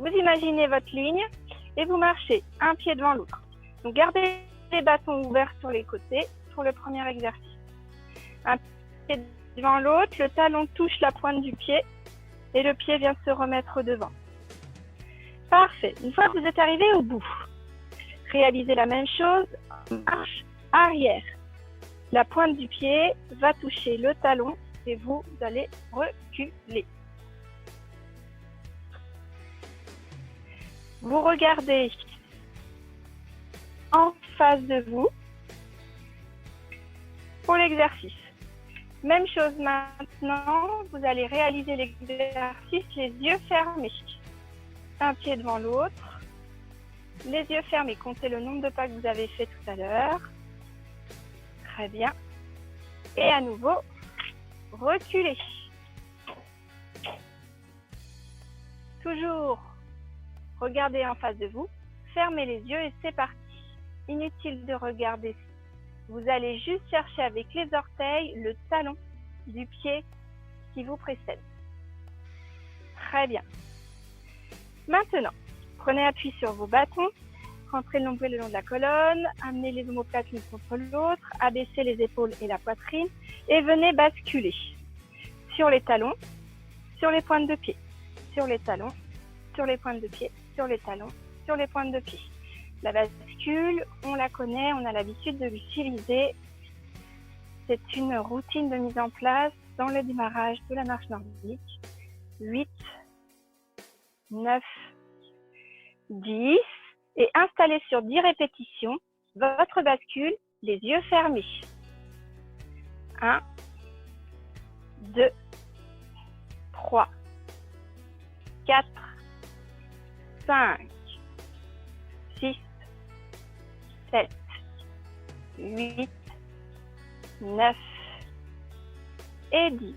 Vous imaginez votre ligne et vous marchez un pied devant l'autre. Donc, gardez les bâtons ouverts sur les côtés pour le premier exercice. Un pied devant l'autre, le talon touche la pointe du pied et le pied vient se remettre devant. Parfait. Une fois que vous êtes arrivé au bout, réalisez la même chose, marche arrière. La pointe du pied va toucher le talon et vous allez reculer. Vous regardez en face de vous pour l'exercice. Même chose maintenant, vous allez réaliser l'exercice les yeux fermés. Un pied devant l'autre, les yeux fermés. Comptez le nombre de pas que vous avez fait tout à l'heure. Très bien. Et à nouveau, reculez. Toujours regardez en face de vous, fermez les yeux et c'est parti. Inutile de regarder. Vous allez juste chercher avec les orteils le talon du pied qui vous précède. Très bien. Maintenant, prenez appui sur vos bâtons, rentrez le nombril le long de la colonne, amenez les omoplates l'une contre l'autre, abaissez les épaules et la poitrine et venez basculer sur les talons, sur les pointes de pied, sur les talons, sur les pointes de pied, sur les talons, sur les pointes de pied. La bascule, on la connaît, on a l'habitude de l'utiliser. C'est une routine de mise en place dans le démarrage de la marche nordique. 8, 9, 10. Et installez sur 10 répétitions votre bascule, les yeux fermés. 1, 2, 3, 4, 5, 6, 7, 8, 9 et 10.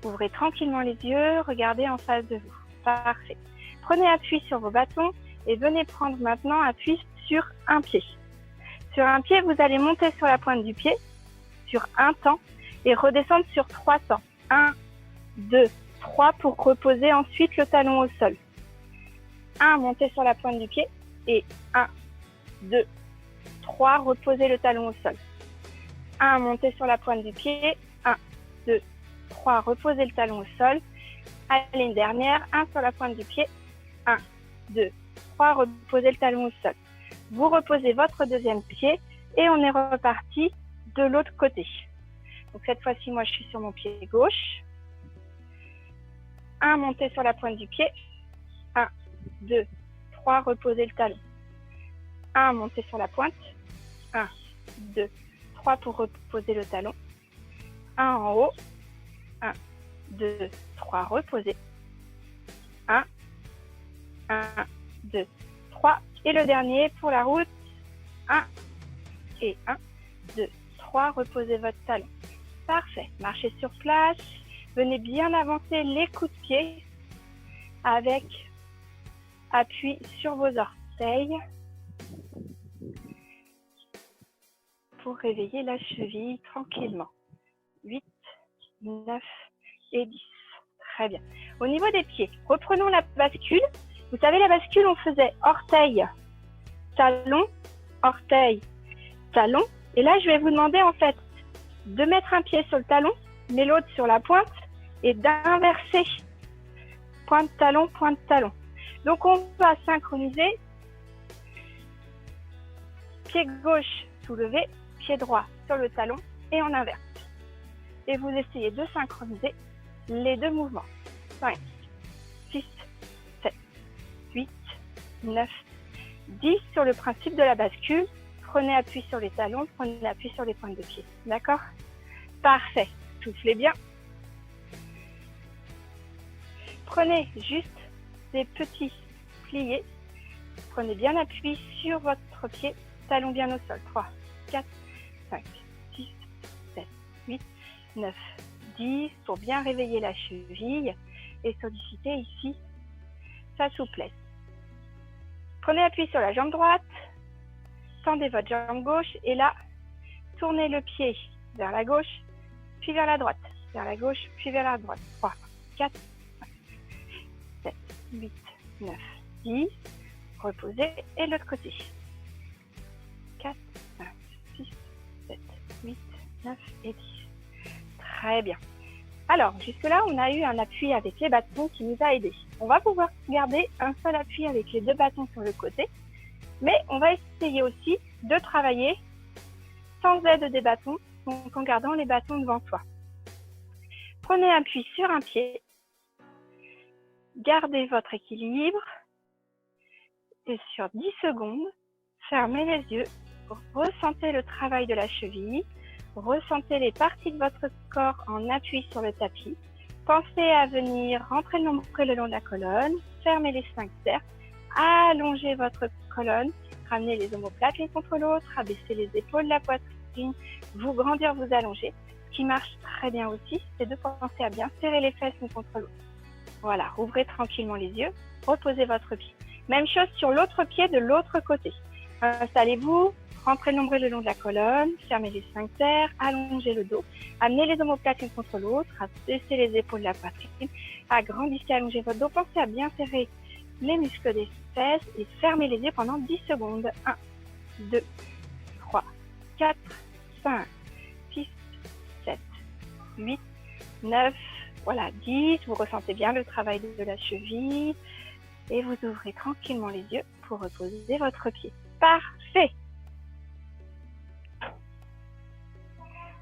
Ouvrez tranquillement les yeux, regardez en face de vous. Parfait. Prenez appui sur vos bâtons et venez prendre maintenant appui sur un pied. Sur un pied, vous allez monter sur la pointe du pied, sur un temps, et redescendre sur 3 temps. 1, 2, 3 pour reposer ensuite le talon au sol. 1, montez sur la pointe du pied, et 1, 2, 3, reposez le talon au sol. 1, montez sur la pointe du pied, 1, 2, 3, reposez le talon au sol. Allez, une dernière, 1 sur la pointe du pied, 1, 2, 3, reposez le talon au sol. Vous reposez votre deuxième pied et on est reparti de l'autre côté. Donc cette fois-ci, moi je suis sur mon pied gauche. 1, montez sur la pointe du pied, 1, 2, 3, reposez le talon. 1, montez sur la pointe, 1, 2, 3 pour reposer le talon. 1 en haut, 1, 2, 3, reposez. 1, 2, 3. Et le dernier pour la route. 1 et 1, 2, 3. Reposez votre talon. Parfait. Marchez sur place. Venez bien avancer les coups de pied avec appui sur vos orteils pour réveiller la cheville tranquillement. 8, 9 et 10. Très bien. Au niveau des pieds, reprenons la bascule. Vous savez, la bascule, on faisait orteil, talon, orteil, talon. Et là, je vais vous demander en fait de mettre un pied sur le talon, mais l'autre sur la pointe et d'inverser pointe, talon, pointe, talon. Donc, on va synchroniser pied gauche soulevé, pied droit sur le talon et on inverse. Et vous essayez de synchroniser les deux mouvements. 5, 6, 7, 8, 9, 10 sur le principe de la bascule. Prenez appui sur les talons, prenez appui sur les pointes de pied. D'accord? Parfait. Soufflez bien. Prenez juste des petits pliés. Prenez bien appui sur votre pied, talon bien au sol. 3, 4, 5, 6, 7, 8, 9, 10 pour bien réveiller la cheville et solliciter ici sa souplesse. Prenez appui sur la jambe droite, tendez votre jambe gauche et là, tournez le pied vers la gauche, puis vers la droite, vers la gauche, puis vers la droite. 3, 4, 5, 7, 8, 9, 10. Reposez et l'autre côté. 4, 5, 6, 7, 8, 9 et 10. Très bien. Alors, jusque-là, on a eu un appui avec les bâtons qui nous a aidés. On va pouvoir garder un seul appui avec les deux bâtons sur le côté, mais on va essayer aussi de travailler sans aide des bâtons, donc en gardant les bâtons devant soi. Prenez appui sur un pied, gardez votre équilibre et sur 10 secondes, fermez les yeux, ressentez le travail de la cheville, ressentez les parties de votre corps en appui sur le tapis. Pensez à venir rentrer le nombril le long de la colonne, fermez les sphincters, allongez votre colonne, ramenez les omoplates l'une contre l'autre, abaissez les épaules, la poitrine, vous grandir, vous allonger. Ce qui marche très bien aussi, c'est de penser à bien serrer les fesses l'une contre l'autre. Voilà, ouvrez tranquillement les yeux, reposez votre pied. Même chose sur l'autre pied de l'autre côté. Installez-vous, rentrez le nombril le long de la colonne, fermez les sphincters, allongez le dos, amenez les omoplates l'une contre l'autre, abaissez les épaules, la poitrine, agrandissez, allongez votre dos, pensez à bien serrer les muscles des fesses et fermez les yeux pendant 10 secondes. 1, 2, 3, 4, 5, 6, 7, 8, 9, voilà, 10. Vous ressentez bien le travail de la cheville et vous ouvrez tranquillement les yeux pour reposer votre pied. Parfait!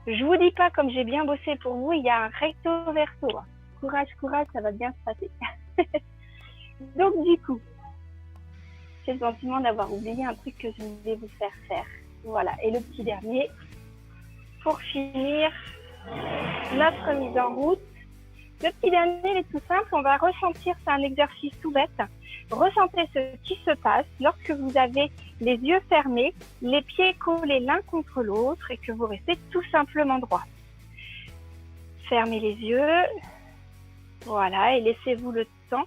Je vous dis pas, comme j'ai bien bossé pour vous, il y a un recto verso. Courage, courage, ça va bien se passer. Donc du coup, j'ai le sentiment d'avoir oublié un truc que je vais vous faire. Voilà, et le petit dernier, pour finir notre mise en route. Le petit dernier, il est tout simple, on va ressentir, c'est un exercice tout bête. Ressentez ce qui se passe lorsque vous avez les yeux fermés, les pieds collés l'un contre l'autre et que vous restez tout simplement droit. Fermez les yeux, voilà, et laissez-vous le temps,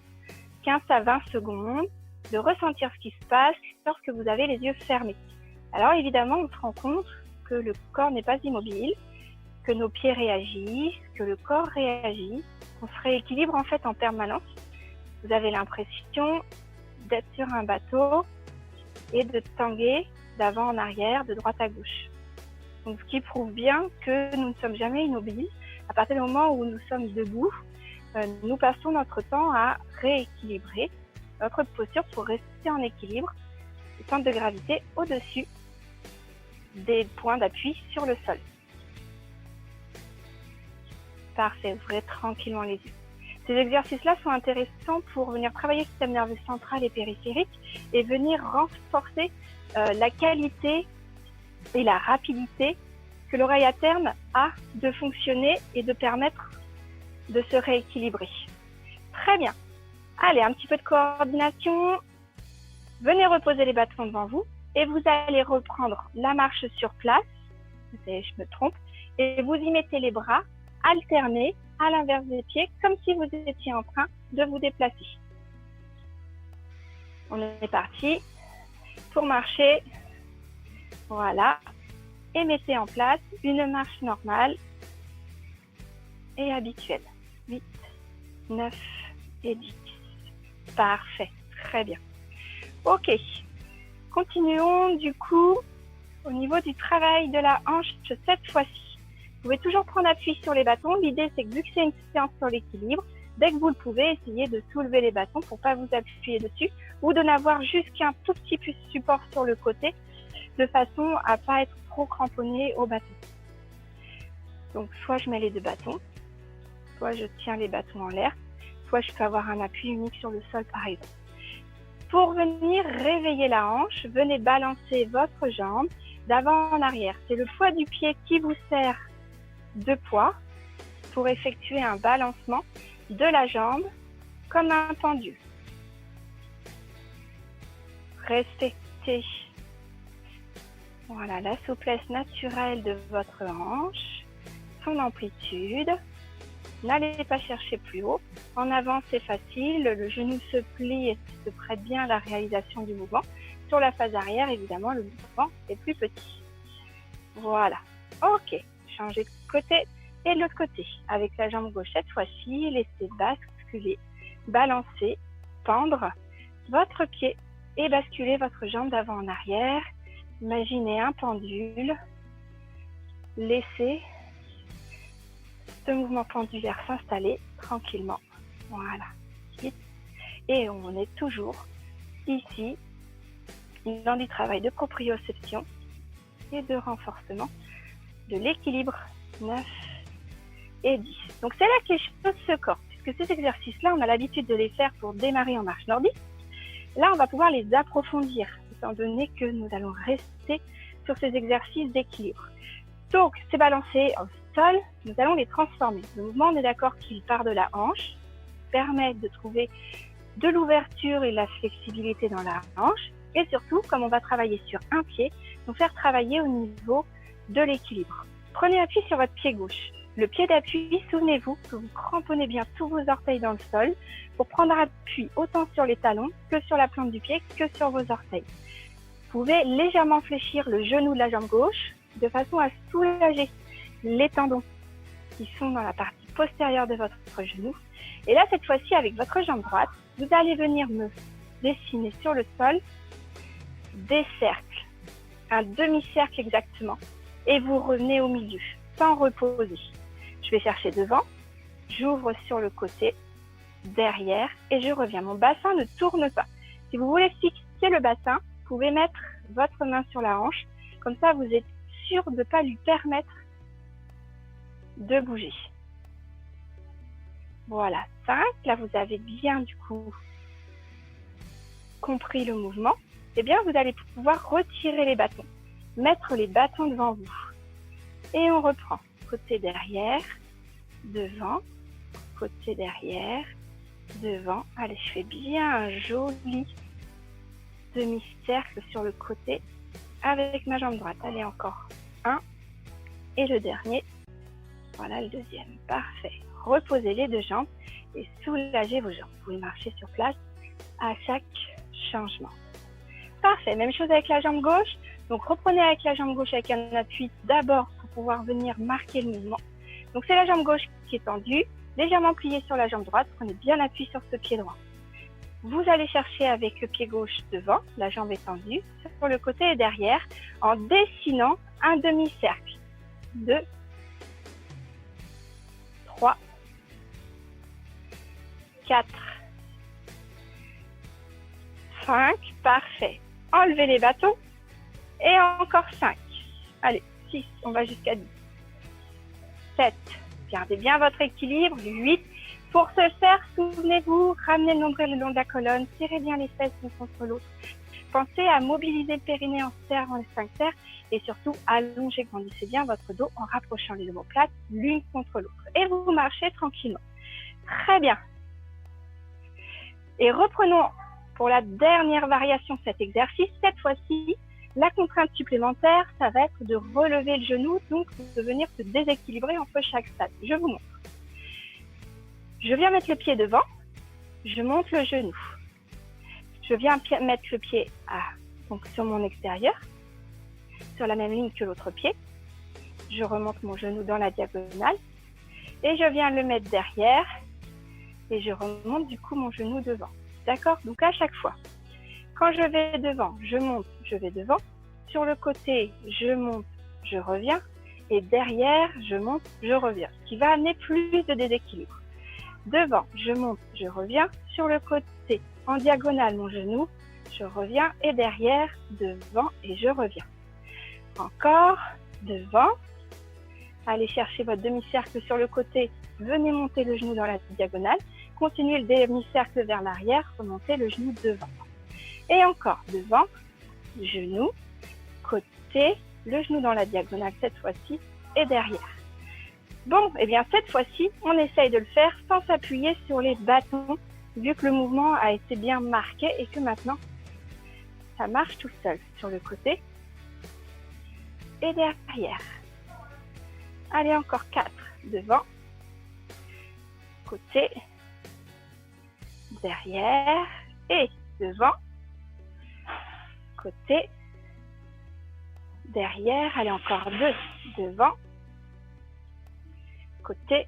15 à 20 secondes, de ressentir ce qui se passe lorsque vous avez les yeux fermés. Alors évidemment, on se rend compte que le corps n'est pas immobile, que nos pieds réagissent, que le corps réagit, on se rééquilibre en fait en permanence. Vous avez l'impression d'être sur un bateau et de tanguer d'avant en arrière, de droite à gauche. Donc, ce qui prouve bien que nous ne sommes jamais immobiles. À partir du moment où nous sommes debout, nous passons notre temps à rééquilibrer notre posture pour rester en équilibre, le centre de gravité au-dessus des points d'appui sur le sol. Parfait, ouvrez tranquillement les yeux. Ces exercices-là sont intéressants pour venir travailler le système nerveux central et périphérique et venir renforcer la qualité et la rapidité que l'oreille interne a de fonctionner et de permettre de se rééquilibrer. Très bien. Allez, un petit peu de coordination. Venez reposer les bâtons devant vous et vous allez reprendre la marche sur place. Je me trompe. Et vous y mettez les bras alternés à l'inverse des pieds, comme si vous étiez en train de vous déplacer. On est parti pour marcher. Voilà. Et mettez en place une marche normale et habituelle. 8, 9 et 10. Parfait. Très bien. Ok. Continuons du coup au niveau du travail de la hanche cette fois-ci. Vous pouvez toujours prendre appui sur les bâtons. L'idée, c'est que vu que c'est une séance sur l'équilibre, dès que vous le pouvez, essayez de soulever les bâtons pour ne pas vous appuyer dessus ou de n'avoir juste qu'un tout petit support sur le côté de façon à ne pas être trop cramponné au bâton. Donc, soit je mets les deux bâtons, soit je tiens les bâtons en l'air, soit je peux avoir un appui unique sur le sol, par exemple. Pour venir réveiller la hanche, venez balancer votre jambe d'avant en arrière. C'est le poids du pied qui vous sert de poids pour effectuer un balancement de la jambe comme un pendule. Respectez voilà, la souplesse naturelle de votre hanche, son amplitude. N'allez pas chercher plus haut. En avant, c'est facile. Le genou se plie et se prête bien à la réalisation du mouvement. Sur la phase arrière, évidemment, le mouvement est plus petit. Voilà. Ok. Changez de côté et de l'autre côté. Avec la jambe gauche cette fois-ci, laissez basculer, balancer, pendre votre pied et basculez votre jambe d'avant en arrière. Imaginez un pendule. Laissez ce mouvement pendulaire s'installer tranquillement. Voilà. Et on est toujours ici dans du travail de proprioception et de renforcement de l'équilibre 9 et 10. Donc c'est là que les choses se corrent, puisque ces exercices-là, on a l'habitude de les faire pour démarrer en marche nordique. Là, on va pouvoir les approfondir, étant donné que nous allons rester sur ces exercices d'équilibre. Donc, ces balancés au sol, nous allons les transformer. Le mouvement, on est d'accord qu'il part de la hanche, permet de trouver de l'ouverture et de la flexibilité dans la hanche, et surtout, comme on va travailler sur un pied, nous faire travailler au niveau de l'équilibre. Prenez appui sur votre pied gauche. Le pied d'appui, souvenez-vous que vous cramponnez bien tous vos orteils dans le sol pour prendre appui autant sur les talons que sur la plante du pied que sur vos orteils. Vous pouvez légèrement fléchir le genou de la jambe gauche de façon à soulager les tendons qui sont dans la partie postérieure de votre genou. Et là, cette fois-ci, avec votre jambe droite, vous allez venir me dessiner sur le sol des cercles, un demi-cercle exactement, et vous revenez au milieu, sans reposer. Je vais chercher devant, j'ouvre sur le côté, derrière, et je reviens. Mon bassin ne tourne pas. Si vous voulez fixer le bassin, vous pouvez mettre votre main sur la hanche, comme ça vous êtes sûr de ne pas lui permettre de bouger. Voilà, 5. Là, vous avez bien du coup compris le mouvement. Eh bien, vous allez pouvoir retirer les bâtons, mettre les bâtons devant vous. Et on reprend. Côté derrière, devant, côté derrière, devant. Allez, je fais bien un joli demi-cercle sur le côté avec ma jambe droite. Allez, encore un. Et le dernier. Voilà le deuxième. Parfait. Reposez les deux jambes et soulagez vos jambes. Vous pouvez marcher sur place à chaque changement. Parfait. Même chose avec la jambe gauche. Donc, reprenez avec la jambe gauche avec un appui d'abord pour pouvoir venir marquer le mouvement. Donc, c'est la jambe gauche qui est tendue, légèrement pliée sur la jambe droite. Prenez bien l'appui sur ce pied droit. Vous allez chercher avec le pied gauche devant, la jambe est tendue, sur le côté et derrière, en dessinant un demi-cercle. 2, 3, 4, 5, parfait. Enlevez les bâtons et encore 5. Allez, 6, on va jusqu'à 10. 7, gardez bien votre équilibre. 8, pour ce faire, souvenez-vous, ramenez le nombril le long de la colonne, tirez bien les fesses l'une contre l'autre. Pensez à mobiliser le périnée en serrant les sphincters et surtout allongez, grandissez bien votre dos en rapprochant les omoplates l'une contre l'autre. Et vous marchez tranquillement. Très bien. Et reprenons pour la dernière variation de cet exercice. Cette fois-ci, la contrainte supplémentaire, ça va être de relever le genou, donc de venir se déséquilibrer entre chaque stade. Je vous montre. Je viens mettre le pied devant, je monte le genou. Je viens mettre le pied donc sur mon extérieur, sur la même ligne que l'autre pied. Je remonte mon genou dans la diagonale et je viens le mettre derrière et je remonte du coup mon genou devant. D'accord? Donc à chaque fois, quand je vais devant, je monte, je vais devant. Sur le côté, je monte, je reviens. Et derrière, je monte, je reviens. Ce qui va amener plus de déséquilibre. Devant, je monte, je reviens. Sur le côté, en diagonale, mon genou, je reviens. Et derrière, devant et je reviens. Encore, devant. Allez chercher votre demi-cercle sur le côté. Venez monter le genou dans la diagonale. Continuez le demi-cercle vers l'arrière. Remontez le genou devant. Et encore, devant, genou, côté, le genou dans la diagonale cette fois-ci et derrière. Bon, et bien cette fois-ci, on essaye de le faire sans s'appuyer sur les bâtons, vu que le mouvement a été bien marqué et que maintenant, ça marche tout seul sur le côté et derrière. Allez, encore 4, devant, côté, derrière et devant, côté, derrière. Allez, encore 2, devant, côté,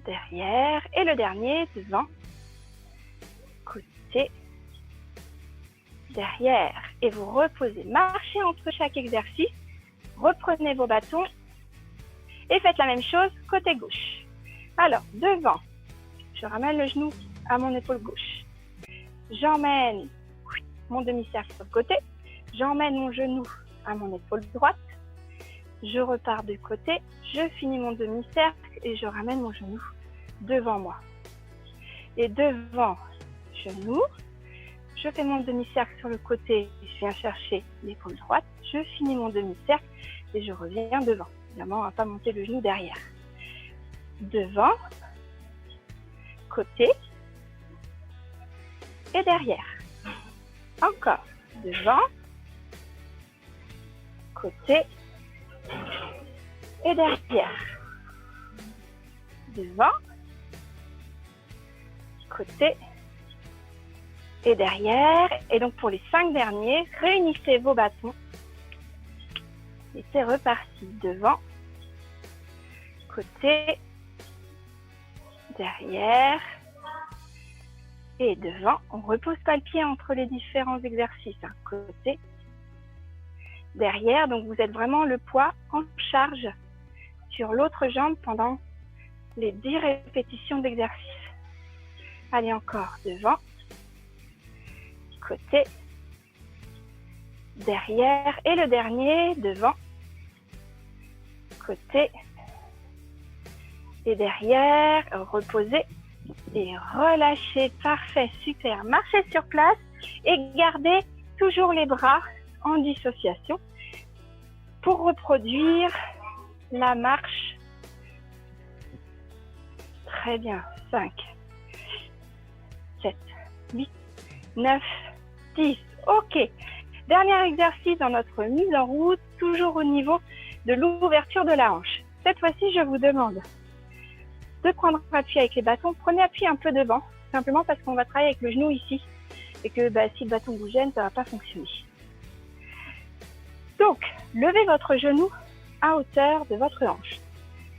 derrière. Et le dernier, devant, côté, côté, derrière. Et vous reposez. Marchez entre chaque exercice. Reprenez vos bâtons et faites la même chose côté gauche. Alors, devant, je ramène le genou à mon épaule gauche. J'emmène mon demi-cercle sur le côté. J'emmène mon genou à mon épaule droite. Je repars du côté. Je finis mon demi-cercle et je ramène mon genou devant moi. Et devant, genou. Je fais mon demi-cercle sur le côté. Je viens chercher l'épaule droite. Je finis mon demi-cercle et je reviens devant. Évidemment, on ne va pas monter le genou derrière. Devant, côté et derrière. Encore. Devant, côté et derrière. Devant, côté et derrière. Et donc pour les 5 derniers, réunissez vos bâtons. Et c'est reparti. Devant, côté, derrière et devant. On ne repose pas le pied entre les différents exercices. Côté, derrière. Donc vous êtes vraiment le poids en charge sur l'autre jambe pendant les 10 répétitions d'exercice. Allez, encore. Devant, côté, derrière. Et le dernier, devant, côté et derrière. Reposez et relâchez. Parfait, super. Marchez sur place et gardez toujours les bras en dissociation pour reproduire la marche. Très bien. 5, 7, 8, 9, 10. Ok. Dernier exercice dans notre mise en route, toujours au niveau de l'ouverture de la hanche. Cette fois-ci, je vous demande de prendre appui avec les bâtons. Prenez appui un peu devant, simplement parce qu'on va travailler avec le genou ici. Et que si le bâton vous gêne, ça ne va pas fonctionner. Donc, levez votre genou à hauteur de votre hanche.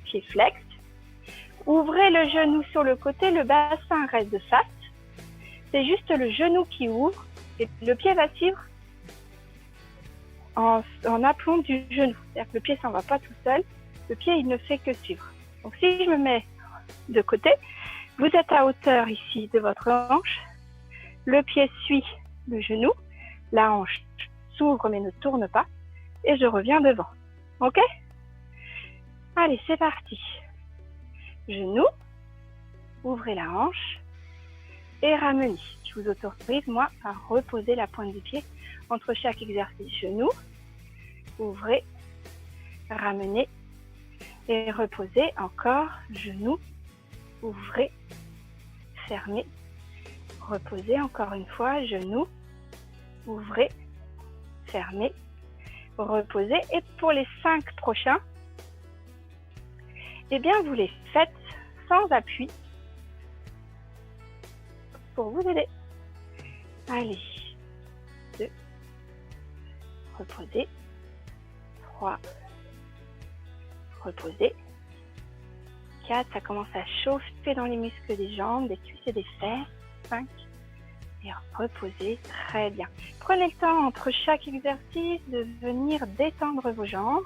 Pied flex. Ouvrez le genou sur le côté, le bassin reste de face. C'est juste le genou qui ouvre et le pied va suivre en aplomb du genou. C'est-à-dire que le pied ne s'en va pas tout seul. Le pied, il ne fait que suivre. Donc, si je me mets de côté, vous êtes à hauteur ici de votre hanche. Le pied suit le genou. La hanche s'ouvre mais ne tourne pas. Et je reviens devant. Ok? Allez, c'est parti. Genou. Ouvrez la hanche. Et ramenez. Je vous autorise, moi, à reposer la pointe du pied entre chaque exercice. Genou. Ouvrez. Ramenez. Et reposez. Encore. Genou. Ouvrez. Fermez. Reposez encore une fois. Genou. Ouvrez. Fermez. Reposez. Et pour les 5 prochains, eh bien, vous les faites sans appui pour vous aider. Allez. 2. Reposez. 3. Reposez. 4. Ça commence à chauffer dans les muscles des jambes, des cuisses et des fesses. 5. Et reposez. Très bien. Prenez le temps entre chaque exercice de venir détendre vos jambes.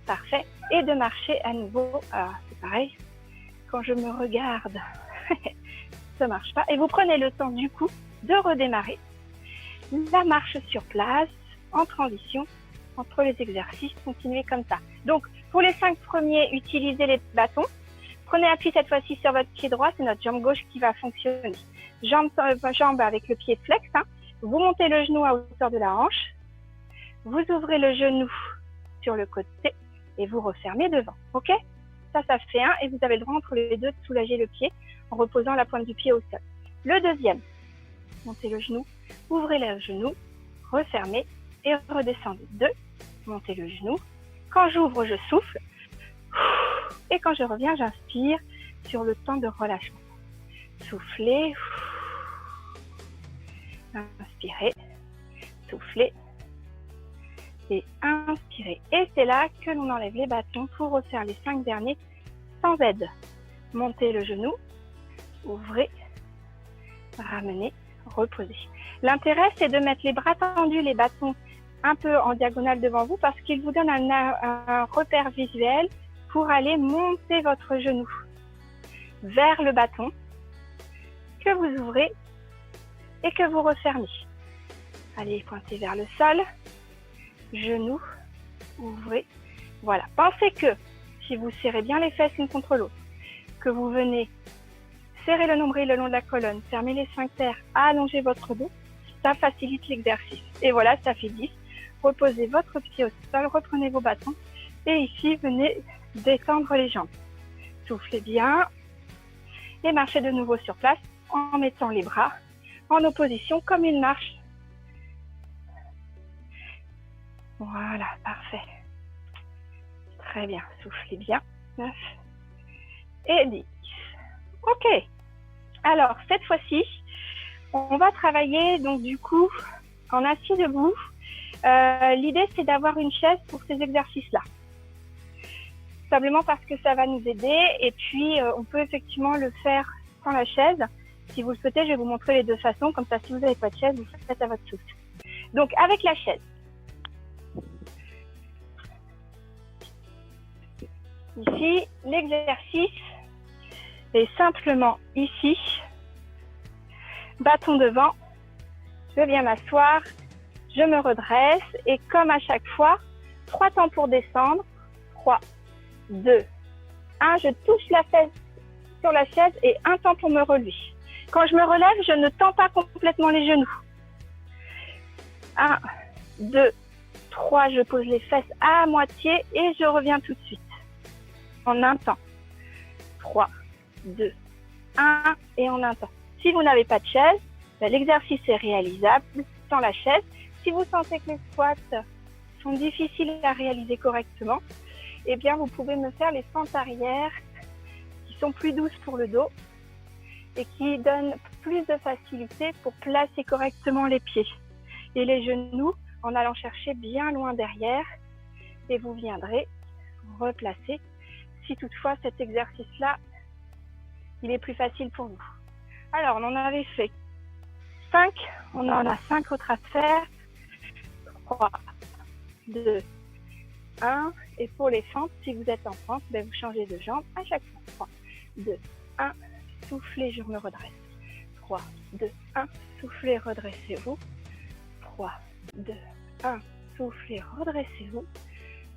Parfait. Et de marcher à nouveau. Alors, c'est pareil. Quand je me regarde, ça ne marche pas. Et vous prenez le temps du coup de redémarrer la marche sur place en transition entre les exercices. Continuez comme ça. Donc, pour les 5 premiers, utilisez les bâtons. Prenez appui cette fois-ci sur votre pied droit. C'est notre jambe gauche qui va fonctionner. Jambe avec le pied flex. Vous montez le genou à hauteur de la hanche. Vous ouvrez le genou sur le côté et vous refermez devant. Ok? Ça fait 1 et vous avez le droit entre les deux de soulager le pied en reposant la pointe du pied au sol. Le deuxième, montez le genou, ouvrez le genou, refermez et redescendez. 2, montez le genou. Quand j'ouvre, je souffle. Et quand je reviens, j'inspire sur le temps de relâchement. Soufflez. Inspirez. Soufflez. Et inspirez. Et c'est là que l'on enlève les bâtons pour refaire les 5 derniers sans aide. Montez le genou. Ouvrez. Ramenez. reposez. L'intérêt, c'est de mettre les bras tendus, les bâtons un peu en diagonale devant vous parce qu'il vous donne un repère visuel pour aller monter votre genou vers le bâton que vous ouvrez et que vous refermez. Allez, pointez vers le sol, genou, ouvrez. Voilà, pensez que si vous serrez bien les fesses l'une contre l'autre, que vous venez serrer le nombril le long de la colonne, fermer les sphincters, allonger votre dos, ça facilite l'exercice. Et voilà, ça fait 10. Reposez votre pied au sol, reprenez vos bâtons et ici, venez détendre les jambes. Soufflez bien et marchez de nouveau sur place en mettant les bras en opposition comme une marche. Voilà, parfait. Très bien, soufflez bien. 9 et 10. Ok. Alors, cette fois-ci, on va travailler donc du coup en assis debout. L'idée, c'est d'avoir une chaise pour ces exercices-là. Simplement parce que ça va nous aider et puis on peut effectivement le faire sans la chaise. Si vous le souhaitez, je vais vous montrer les deux façons. Comme ça, si vous n'avez pas de chaise, vous faites à votre souffle. Donc, avec la chaise. Ici, l'exercice est simplement ici. Bâton devant. Je viens m'asseoir. Je me redresse et comme à chaque fois, 3 temps pour descendre. 3, 2, 1. Je touche la fesse sur la chaise et 1 temps pour me relever. Quand je me relève, je ne tends pas complètement les genoux. 1, 2, 3. Je pose les fesses à moitié et je reviens tout de suite. En un temps. 3, 2, 1 et en un temps. Si vous n'avez pas de chaise, l'exercice est réalisable sans la chaise. Si vous sentez que les squats sont difficiles à réaliser correctement, eh bien vous pouvez me faire les fentes arrière qui sont plus douces pour le dos et qui donnent plus de facilité pour placer correctement les pieds et les genoux en allant chercher bien loin derrière et vous viendrez replacer si toutefois cet exercice-là, il est plus facile pour vous. Alors, on en avait fait 5, on en a 5 autres à faire. 3, 2, 1. Et pour les fentes, si vous êtes en fente, vous changez de jambe à chaque fois. 3, 2, 1. Soufflez, je me redresse. 3, 2, 1. Soufflez, redressez-vous. 3, 2, 1. Soufflez, redressez-vous.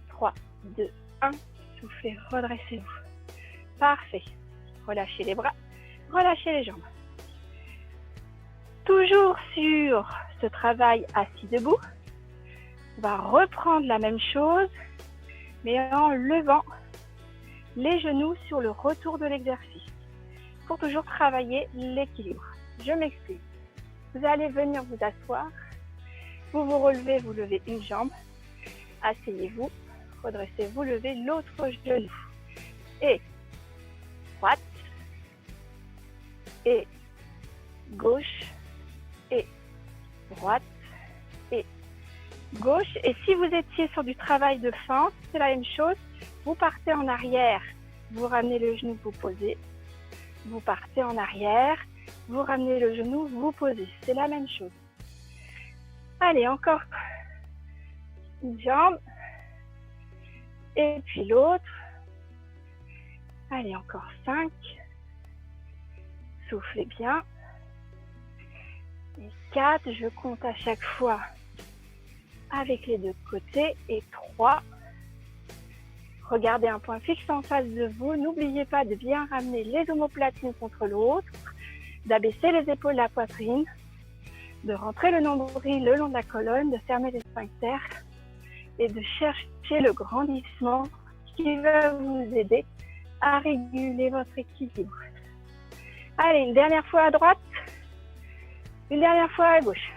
3, 2, 1. Soufflez, redressez-vous. Parfait. Relâchez les bras, relâchez les jambes. Toujours sur ce travail assis debout, on va reprendre la même chose, mais en levant les genoux sur le retour de l'exercice, pour toujours travailler l'équilibre. Je m'explique. Vous allez venir vous asseoir, vous vous relevez, vous levez une jambe, asseyez-vous, redressez-vous, levez l'autre genou. Et droite, et gauche, et droite, et gauche. Et si vous étiez sur du travail de fente, c'est la même chose. Vous partez en arrière, vous ramenez le genou, vous posez. Vous partez en arrière, vous ramenez le genou, vous posez. C'est la même chose. Allez, encore une jambe. Et puis l'autre. Allez, encore 5. Soufflez bien. Et 4, je compte à chaque fois avec les deux côtés. Et 3. Regardez un point fixe en face de vous. N'oubliez pas de bien ramener les omoplates l'une contre l'autre, d'abaisser les épaules, la poitrine, de rentrer le nombril le long de la colonne, de fermer les sphincters et de chercher le grandissement qui va vous aider à réguler votre équilibre. Allez, une dernière fois à droite, une dernière fois à gauche.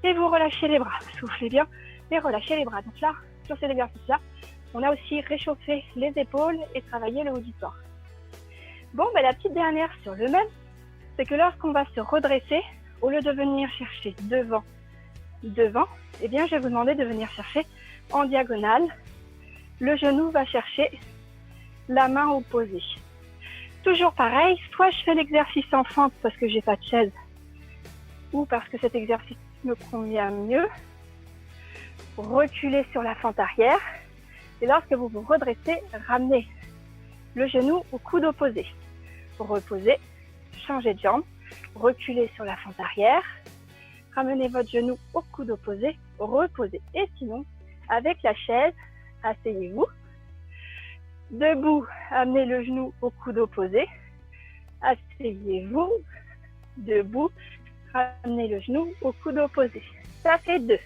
Et vous relâchez les bras. Soufflez bien et relâchez les bras. Donc là, sur cet exercice-là, on a aussi réchauffé les épaules et travaillé le haut du corps. Bon, la petite dernière sur le même, c'est que lorsqu'on va se redresser, au lieu de venir chercher devant, eh bien, je vais vous demander de venir chercher en diagonale. Le genou va chercher la main opposée. Toujours pareil, soit je fais l'exercice en fente parce que j'ai pas de chaise ou parce que cet exercice me convient mieux, reculez sur la fente arrière. Et lorsque vous vous redressez, ramenez le genou au coude opposé. Reposez, changez de jambe, reculez sur la fente arrière, ramenez votre genou au coude opposé, reposez. Et sinon, avec la chaise, asseyez-vous. Debout, amenez le genou au coude opposé. Asseyez-vous. Debout, ramenez le genou au coude opposé. Ça fait 2.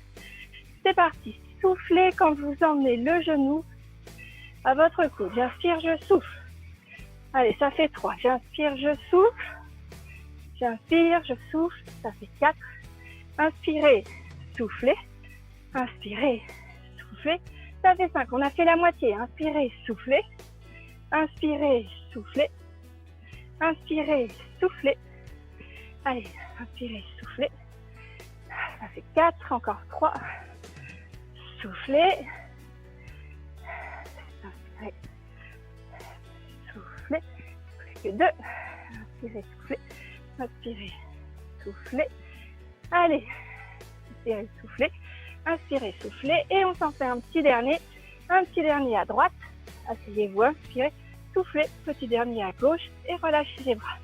C'est parti. Soufflez quand vous emmenez le genou à votre coude. J'inspire, je souffle. Allez, ça fait 3. J'inspire, je souffle. J'inspire, je souffle. Ça fait 4. Inspirez, soufflez. Inspirez, soufflez. Ça fait 5. On a fait la moitié. Inspirez, soufflez. Inspirez, soufflez. Inspirez, soufflez. Allez, inspirez, soufflez. Ça fait 4. Encore 3. Soufflez. Inspirez. Soufflez. Plus que 2. Inspirez, soufflez. Inspirez, soufflez. Allez. Inspirez, soufflez. Inspirez, soufflez. Et on s'en fait un petit dernier. Un petit dernier à droite. Asseyez-vous, inspirez. Soufflez. Petit dernier à gauche. Et relâchez les bras.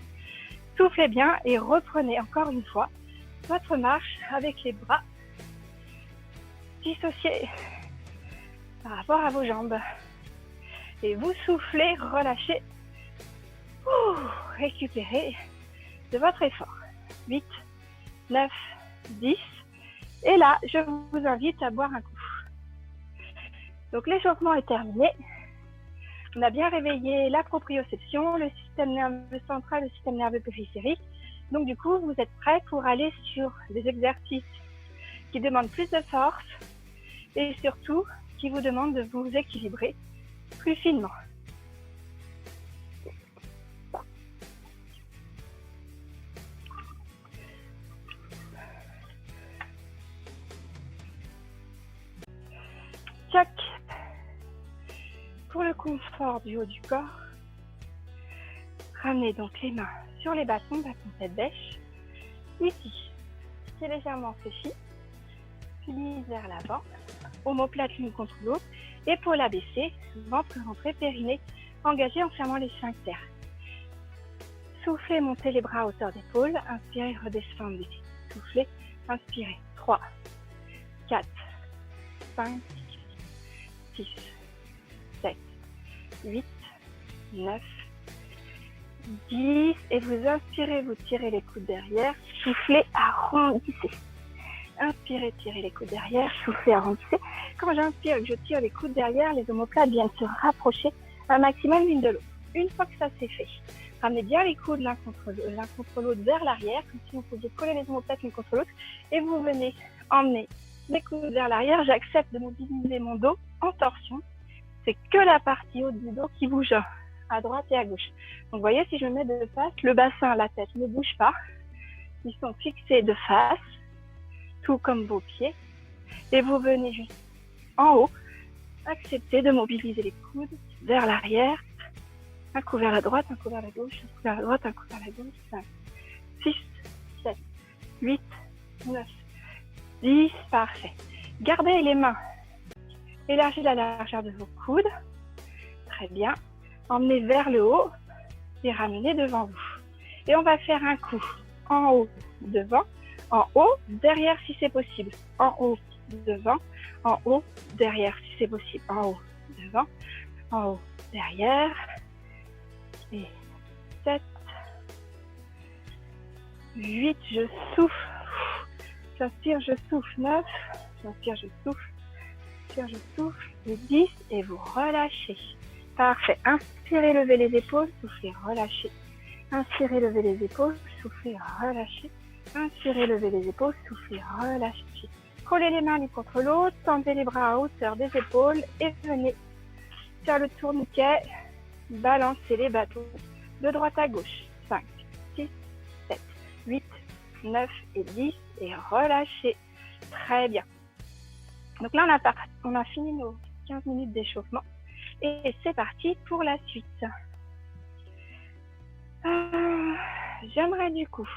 Soufflez bien et reprenez encore une fois votre marche avec les bras dissociés par rapport à vos jambes. Et vous soufflez, relâchez. Récupérez de votre effort. 8, 9, 10. Et là, je vous invite à boire un coup. Donc l'échauffement est terminé. On a bien réveillé la proprioception, le système nerveux central, le système nerveux périphérique. Donc du coup, vous êtes prêts pour aller sur des exercices qui demandent plus de force et surtout qui vous demandent de vous équilibrer plus finement. Tchac. Pour le confort du haut du corps, ramenez donc les mains sur les bâtons tête bêche. Ici, pied légèrement fléchi, plie vers l'avant, omoplate l'une contre l'autre, épaule abaissée, ventre rentré, périnée engagé en fermant les sphincters. Soufflez, montez les bras à hauteur d'épaule, inspirez, redescendez. Soufflez, inspirez. 3, 4, 5, 6, 7, 8, 9, 10. Et vous inspirez, vous tirez les coudes derrière. Soufflez, arrondissez. Inspirez, tirez les coudes derrière. Soufflez, arrondissez. Quand j'inspire et que je tire les coudes derrière, les omoplates viennent se rapprocher un maximum l'une de l'autre. Une fois que ça c'est fait, ramenez bien les coudes l'un contre l'autre vers l'arrière, comme si vous pouviez coller les omoplates l'une contre l'autre. Et vous venez emmener les coudes vers l'arrière. J'accepte de mobiliser mon dos en torsion. C'est que la partie haute du dos qui bouge à droite et à gauche. Donc, vous voyez, si je me mets de face, le bassin, la tête ne bouge pas. Ils sont fixés de face, tout comme vos pieds. Et vous venez juste en haut, accepter de mobiliser les coudes vers l'arrière. Un coup vers la droite, un coup vers la gauche, un coup vers la droite, un coup vers la gauche. 5, 6, 7, 8, 9, 10. Parfait. Gardez les mains. Élargissez la largeur de vos coudes. Très bien. Emmenez vers le haut et ramenez devant vous. Et on va faire un coup en haut, devant, en haut, derrière si c'est possible. En haut, devant, en haut, derrière si c'est possible. En haut, devant, en haut, derrière. Et 7, 8, je souffle. J'inspire, je souffle. 9, j'inspire, je souffle. Je souffle, et 10 et vous relâchez. Parfait. Inspirez, levez les épaules, soufflez, relâchez. Inspirez, levez les épaules, soufflez, relâchez. Inspirez, levez les épaules, soufflez, relâchez. Collez les mains l'une contre l'autre, tendez les bras à hauteur des épaules et venez faire le tourniquet. Balancez les bâtons de droite à gauche. 5, 6, 7, 8, 9 et 10 et relâchez. Très bien. Donc là, on a fini nos 15 minutes d'échauffement et c'est parti pour la suite. J'aimerais du coup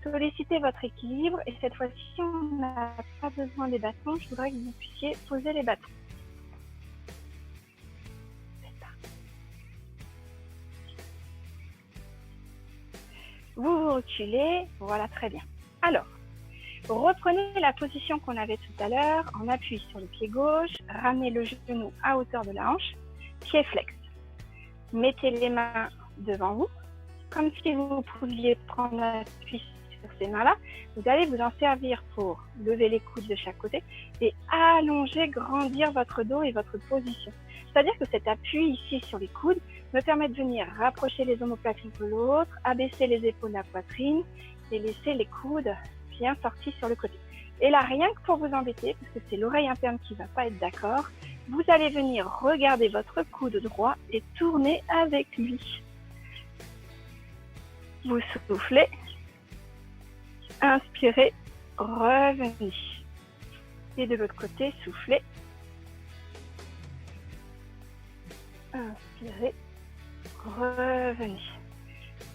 Sollicitez votre équilibre et cette fois-ci, on n'a pas besoin des bâtons. Je voudrais que vous puissiez poser les bâtons. Vous reculez, voilà, très bien. Alors, reprenez la position qu'on avait tout à l'heure en appui sur le pied gauche, ramenez le genou à hauteur de la hanche, pied flex. Mettez les mains devant vous, comme si vous pouviez prendre appui sur ces mains-là. Vous allez vous en servir pour lever les coudes de chaque côté et allonger, grandir votre dos et votre position. C'est-à-dire que cet appui ici sur les coudes me permet de venir rapprocher les omoplates l'un de l'autre, abaisser les épaules de la poitrine et laisser les coudes bien sortis sur le côté. Et là, rien que pour vous embêter, parce que c'est l'oreille interne qui ne va pas être d'accord, vous allez venir regarder votre coude droit et tourner avec lui. Vous soufflez, inspirez, revenez. Et de l'autre côté, soufflez, inspirez, revenez.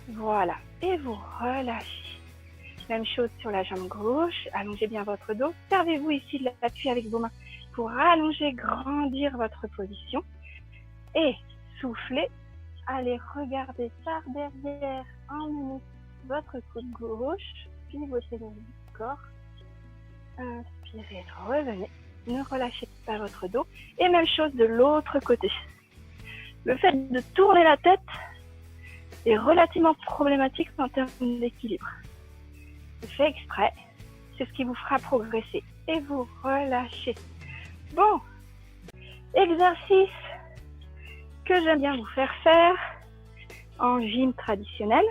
Voilà. Et vous relâchez. Même chose sur la jambe gauche. Allongez bien votre dos. Servez-vous ici de l'appui avec vos mains pour allonger, grandir votre position. Et soufflez. Allez regarder par derrière, emmenez votre coude gauche, pivotez le corps. Inspirez, revenez. Ne relâchez pas votre dos. Et même chose de l'autre côté. Le fait de tourner la tête est relativement problématique en termes d'équilibre. C'est fait exprès, c'est ce qui vous fera progresser. Et vous relâchez. Bon, exercice que j'aime bien vous faire en gym traditionnel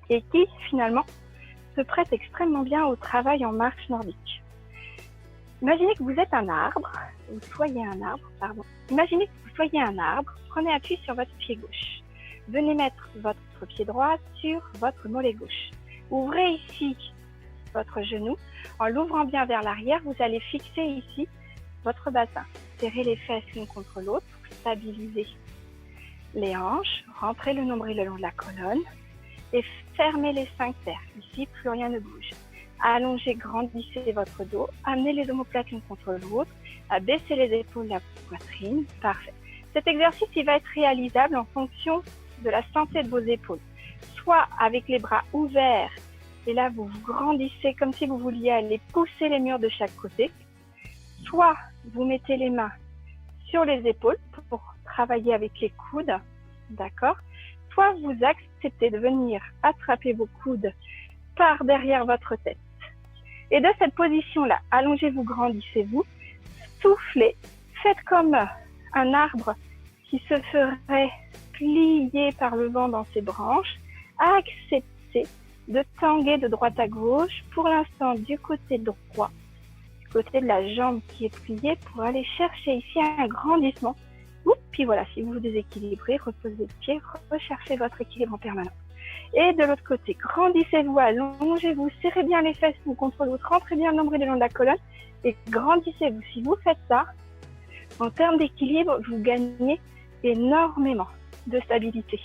et qui finalement se prête extrêmement bien au travail en marche nordique. Imaginez que vous êtes un arbre, Imaginez que vous soyez un arbre, prenez appui sur votre pied gauche. Venez mettre votre pied droit sur votre mollet gauche. Ouvrez ici votre genou. En l'ouvrant bien vers l'arrière, vous allez fixer ici votre bassin. Serrez les fesses l'une contre l'autre pour stabiliser les hanches. Rentrez le nombril le long de la colonne et fermez les sphincters. Ici, plus rien ne bouge. Allongez, grandissez votre dos. Amenez les omoplates l'une contre l'autre. Abaissez les épaules de la poitrine. Parfait. Cet exercice, il va être réalisable en fonction de la santé de vos épaules. Soit avec les bras ouverts, et là vous vous grandissez comme si vous vouliez aller pousser les murs de chaque côté. Soit vous mettez les mains sur les épaules pour travailler avec les coudes, d'accord? Soit vous acceptez de venir attraper vos coudes par derrière votre tête. Et de cette position-là, allongez-vous, grandissez-vous, soufflez, faites comme un arbre qui se ferait plier par le vent dans ses branches. Acceptez de tanguer de droite à gauche, pour l'instant du côté droit, du côté de la jambe qui est pliée, pour aller chercher ici un grandissement. Puis voilà, si vous vous déséquilibrez, reposez le pied, recherchez votre équilibre en permanence. Et de l'autre côté, grandissez-vous, allongez-vous, serrez bien les fesses l'une contre l'autre, rentrez bien le nombril le long de la colonne et grandissez-vous. Si vous faites ça, en termes d'équilibre, vous gagnez énormément de stabilité.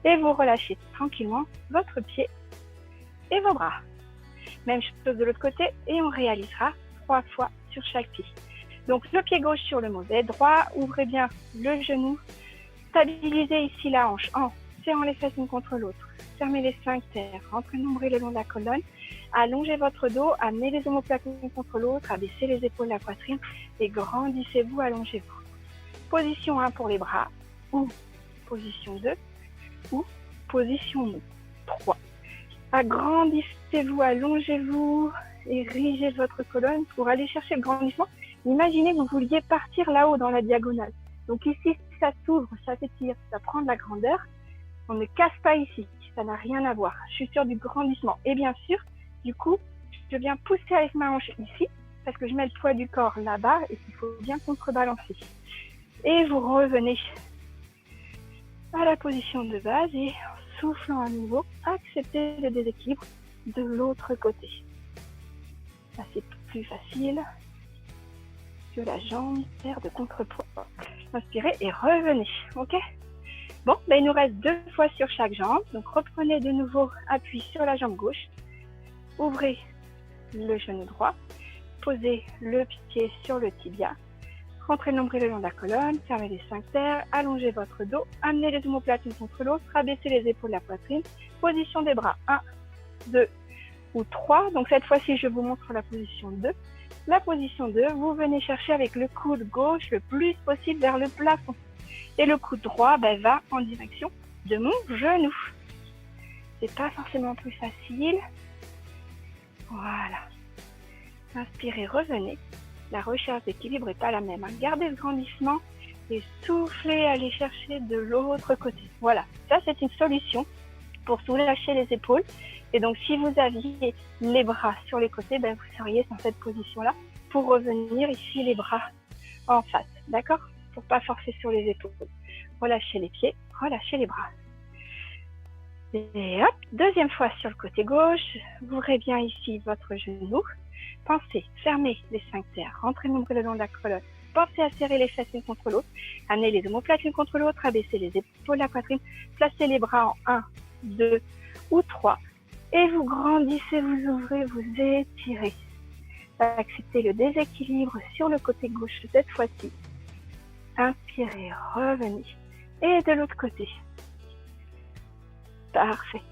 Et vous relâchez tranquillement votre pied et vos bras. Même chose de l'autre côté et on réalisera 3 fois sur chaque pied. Donc le pied gauche sur le mauvais droit, ouvrez bien le genou, stabilisez ici la hanche en serrant les fesses l'une contre l'autre. Fermez les sphincters, rentrez le nombril le long de la colonne, allongez votre dos, amenez les omoplates l'une contre l'autre, abaissez les épaules de la poitrine et grandissez-vous, allongez-vous. Position 1 pour les bras, ou position 2, ou position 3. Agrandissez-vous, allongez-vous, érigez votre colonne pour aller chercher le grandissement. Imaginez que vous vouliez partir là-haut dans la diagonale. Donc ici, ça s'ouvre, ça s'étire, ça prend de la grandeur. On ne casse pas ici, ça n'a rien à voir. Je suis sur du grandissement. Et bien sûr, du coup, je viens pousser avec ma hanche ici, parce que je mets le poids du corps là-bas et qu'il faut bien contrebalancer. Et vous revenez à la position de base et en soufflant à nouveau, acceptez le déséquilibre de l'autre côté. Ça, c'est plus facile que la jambe perd de contrepoids. Inspirez et revenez, ok? Bon, il nous reste 2 fois sur chaque jambe. Donc reprenez de nouveau appui sur la jambe gauche. Ouvrez le genou droit, posez le pied sur le tibia, rentrez le nombril le long de la colonne, fermez les sphincters, allongez votre dos, amenez les omoplates l'une contre l'autre, rabaissez les épaules de la poitrine, position des bras 1, 2 ou 3. Donc cette fois-ci, je vous montre la position 2. La position 2, vous venez chercher avec le coude gauche le plus possible vers le plafond. Et le coude droit va en direction de mon genou. C'est pas forcément plus facile. Voilà. Inspirez, revenez. La recherche d'équilibre n'est pas la même. Gardez ce grandissement et soufflez, allez chercher de l'autre côté. Voilà. Ça, c'est une solution pour soulager les épaules. Et donc, si vous aviez les bras sur les côtés, vous seriez dans cette position-là pour revenir ici les bras en face. D'accord? Pour pas forcer sur les épaules. Relâchez les pieds, relâchez les bras. Et hop, deuxième fois sur le côté gauche. Ouvrez bien ici votre genou. Pensez, fermez les sphincters, rentrez le nombril le long de la colonne. Pensez à serrer les fesses l'une contre l'autre. Amenez les omoplates l'une contre l'autre, abaissez les épaules, la poitrine. Placez les bras en 1, 2 ou 3. Et vous grandissez, vous ouvrez, vous étirez. Acceptez le déséquilibre sur le côté gauche cette fois-ci. Inspirez, revenez. Et de l'autre côté. Parfait.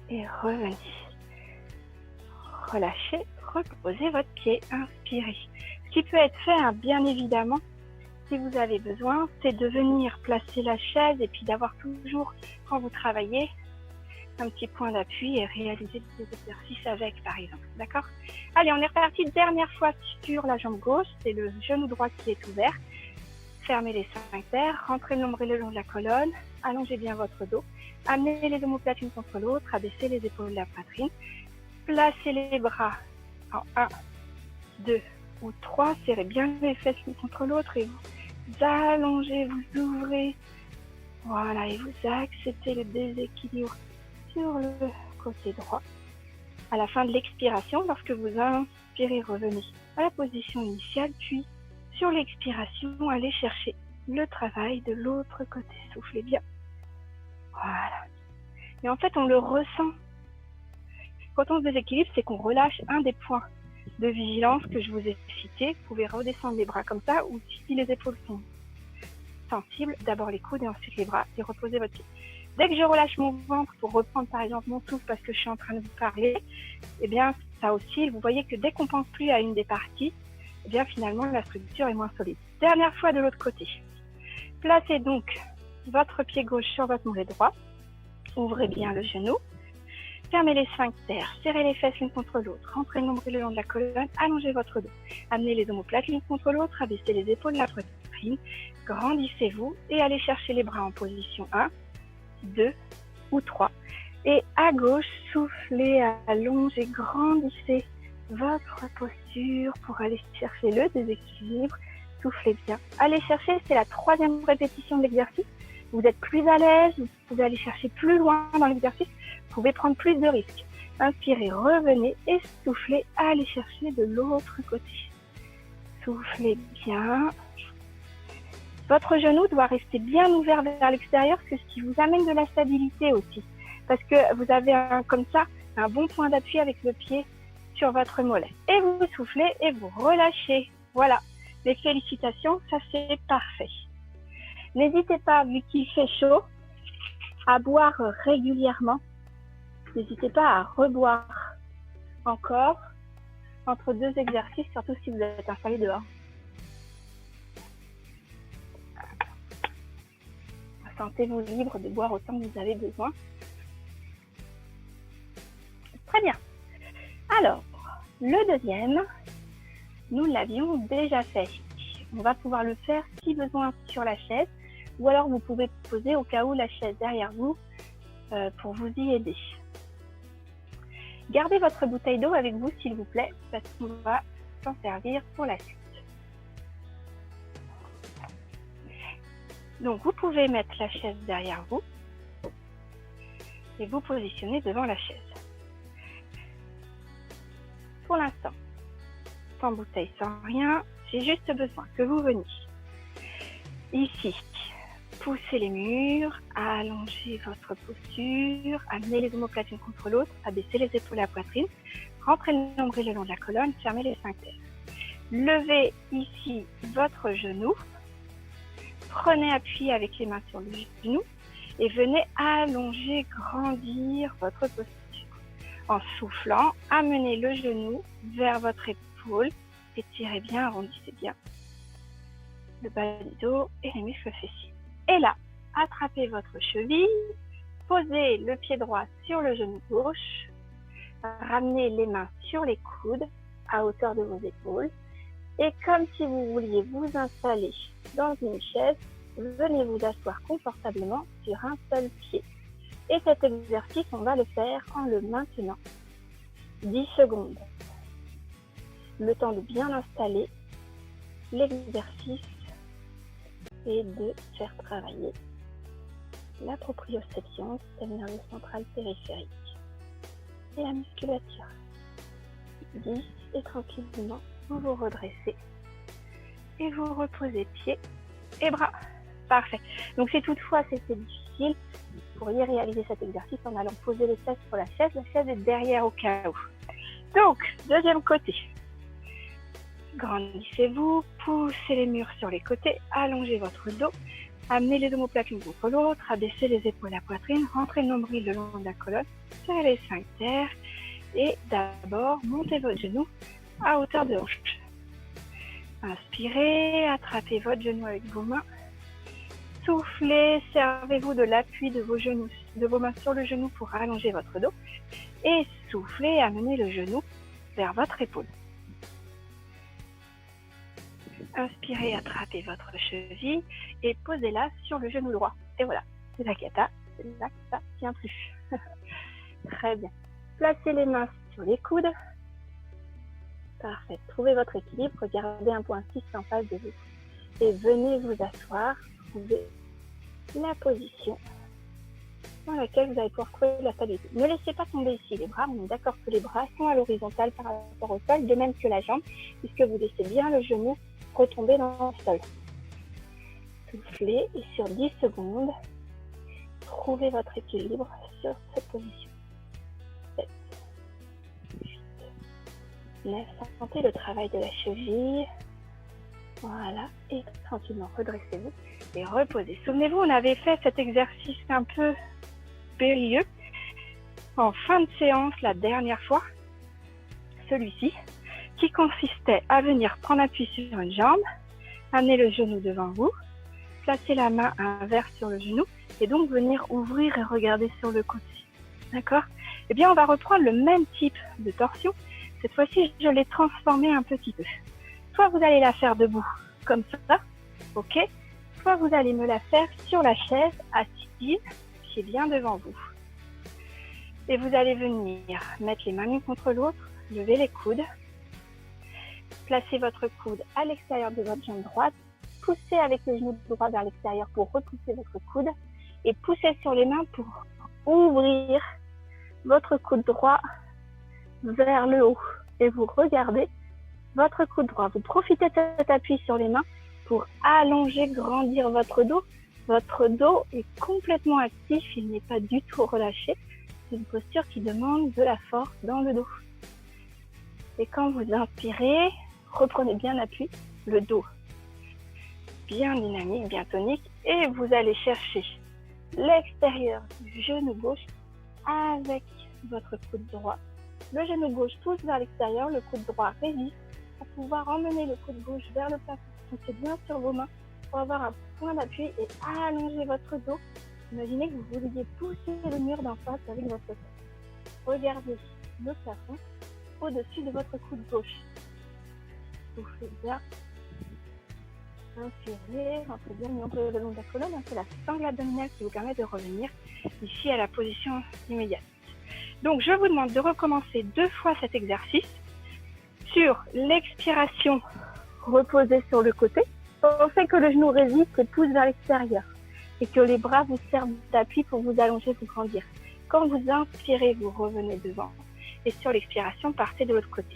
Et revenez. Relâchez, reposez votre pied, inspirez. Ce qui peut être fait, bien évidemment, si vous avez besoin, c'est de venir placer la chaise et puis d'avoir toujours, quand vous travaillez, un petit point d'appui et réaliser des exercices avec, par exemple. D'accord? Allez, on est reparti. Dernière fois sur la jambe gauche, c'est le genou droit qui est ouvert. Fermez les sphincters, rentrez le nombril le long de la colonne, allongez bien votre dos, amenez les omoplates l'une contre l'autre, abaissez les épaules de la poitrine, placez les bras en 1, 2 ou 3, serrez bien les fesses l'une contre l'autre et vous allongez, vous ouvrez. Voilà, et vous acceptez le déséquilibre sur le côté droit. À la fin de l'expiration, lorsque vous inspirez, revenez à la position initiale, puis sur l'expiration, allez chercher le travail de l'autre côté. Soufflez bien. Voilà. Et en fait, on le ressent. Quand on se déséquilibre, c'est qu'on relâche un des points de vigilance que je vous ai cité. Vous pouvez redescendre les bras comme ça, ou si les épaules sont sensibles, d'abord les coudes et ensuite les bras, et reposez votre pied. Dès que je relâche mon ventre pour reprendre par exemple mon souffle parce que je suis en train de vous parler, eh bien ça oscille. Vous voyez que dès qu'on pense plus à une des parties, eh bien finalement la structure est moins solide. Dernière fois de l'autre côté. Placez donc votre pied gauche sur votre mollet droit. Ouvrez bien le genou. Fermez les sphincters, serrez les fesses l'une contre l'autre, rentrez le nombril le long de la colonne, allongez votre dos. Amenez les omoplates l'une contre l'autre, abaissez les épaules, la poitrine, grandissez-vous et allez chercher les bras en position 1, 2 ou 3. Et à gauche, soufflez, allongez, grandissez votre posture pour aller chercher le déséquilibre. Soufflez bien. Allez chercher, c'est la 3e répétition de l'exercice. Vous êtes plus à l'aise, vous pouvez aller chercher plus loin dans l'exercice, vous pouvez prendre plus de risques. Inspirez, revenez et soufflez, allez chercher de l'autre côté. Soufflez bien. Votre genou doit rester bien ouvert vers l'extérieur, c'est ce qui vous amène de la stabilité aussi. Parce que vous avez comme ça un bon point d'appui avec le pied sur votre mollet. Et vous soufflez et vous relâchez. Voilà. Les félicitations, ça c'est parfait. N'hésitez pas, vu qu'il fait chaud, à boire régulièrement. N'hésitez pas à reboire encore entre 2 exercices, surtout si vous êtes installé dehors. Sentez-vous libre de boire autant que vous avez besoin. Très bien. Alors, le deuxième, nous l'avions déjà fait. On va pouvoir le faire si besoin sur la chaise, ou alors vous pouvez poser au cas où la chaise derrière vous pour vous y aider. Gardez votre bouteille d'eau avec vous s'il vous plaît, parce qu'on va s'en servir pour la suite. Donc vous pouvez mettre la chaise derrière vous et vous positionner devant la chaise. Pour l'instant, sans bouteille, sans rien, j'ai juste besoin que vous veniez ici, Poussez les murs, allongez votre posture, amenez les omoplates l'une contre l'autre, abaissez les épaules à la poitrine, rentrez le nombril le long de la colonne, fermez les sphincters. Levez ici votre genou, prenez appui avec les mains sur le genou et venez allonger, grandir votre posture. En soufflant, amenez le genou vers votre épaule, étirez bien, arrondissez bien le bas du dos et les muscles fessiers. Et là, attrapez votre cheville, posez le pied droit sur le genou gauche, ramenez les mains sur les coudes à hauteur de vos épaules et comme si vous vouliez vous installer dans une chaise, venez vous asseoir confortablement sur un seul pied. Et cet exercice, on va le faire en le maintenant 10 secondes. Le temps de bien installer l'exercice et de faire travailler la proprioception, système nerveux central périphérique et la musculature. 10 et tranquillement, vous vous redressez et vous reposez pieds et bras. Parfait. Donc si toutefois c'était difficile, vous pourriez réaliser cet exercice en allant poser les fesses sur la chaise. La chaise est derrière au cas où. Donc, deuxième côté. Grandissez-vous, poussez les murs sur les côtés, allongez votre dos, amenez les omoplates l'une contre l'autre, abaissez les épaules à la poitrine, rentrez le nombril le long de la colonne, serrez les sphincters et d'abord montez votre genou à hauteur de hanche. Inspirez, attrapez votre genou avec vos mains. Soufflez, servez-vous de l'appui de vos mains sur le genou pour allonger votre dos. Et soufflez, amenez le genou vers votre épaule. Inspirez, attrapez votre cheville et posez-la sur le genou droit. Et voilà, c'est la kata, c'est là que ça tient plus. Très bien. Placez les mains sur les coudes. Parfait. Trouvez votre équilibre, regardez un point fixe en face de vous. Et venez vous asseoir, trouvez la position dans laquelle vous allez pouvoir trouver la stabilité. Ne laissez pas tomber ici les bras, on est d'accord que les bras sont à l'horizontale par rapport au sol, de même que la jambe, puisque vous laissez bien le genou retomber dans le sol. Soufflez et sur 10 secondes, trouvez votre équilibre sur cette position. 7, 8, 9, sentez le travail de la cheville. Voilà, et tranquillement redressez-vous et reposez. Souvenez-vous, on avait fait cet exercice un peu périlleux en fin de séance la dernière fois, celui-ci, qui consistait à venir prendre appui sur une jambe, amener le genou devant vous, placer la main inverse sur le genou et donc venir ouvrir et regarder sur le côté. D'accord? Eh bien, on va reprendre le même type de torsion. Cette fois-ci, je l'ai transformé un petit peu. Soit vous allez la faire debout, comme ça, ok? Soit vous allez me la faire sur la chaise, assise, qui est bien devant vous. Et vous allez venir mettre les mains l'une contre l'autre, lever les coudes, placez votre coude à l'extérieur de votre jambe droite, poussez avec le genou droit vers l'extérieur pour repousser votre coude et poussez sur les mains pour ouvrir votre coude droit vers le haut. Et vous regardez votre coude droit. Vous profitez de cet appui sur les mains pour allonger, grandir votre dos. Votre dos est complètement actif, il n'est pas du tout relâché. C'est une posture qui demande de la force dans le dos. Et quand vous inspirez, reprenez bien l'appui, le dos bien dynamique, bien tonique. Et vous allez chercher l'extérieur du genou gauche avec votre coude droit. Le genou gauche pousse vers l'extérieur, le coude droit résiste pour pouvoir emmener le coude gauche vers le plafond. Poussez bien sur vos mains pour avoir un point d'appui et allonger votre dos. Imaginez que vous vouliez pousser le mur d'en face avec votre tête. Regardez le plafond au-dessus de votre coude gauche. Soufflez bien. Inspirez, rentrez bien le long de la colonne. C'est la sangle abdominale qui vous permet de revenir ici à la position immédiate. Donc, je vous demande de recommencer 2 fois cet exercice. Sur l'expiration, reposez sur le côté. Pensez que le genou résiste et pousse vers l'extérieur et que les bras vous servent d'appui pour vous allonger, vous grandir. Quand vous inspirez, vous revenez devant et sur l'expiration, partez de l'autre côté.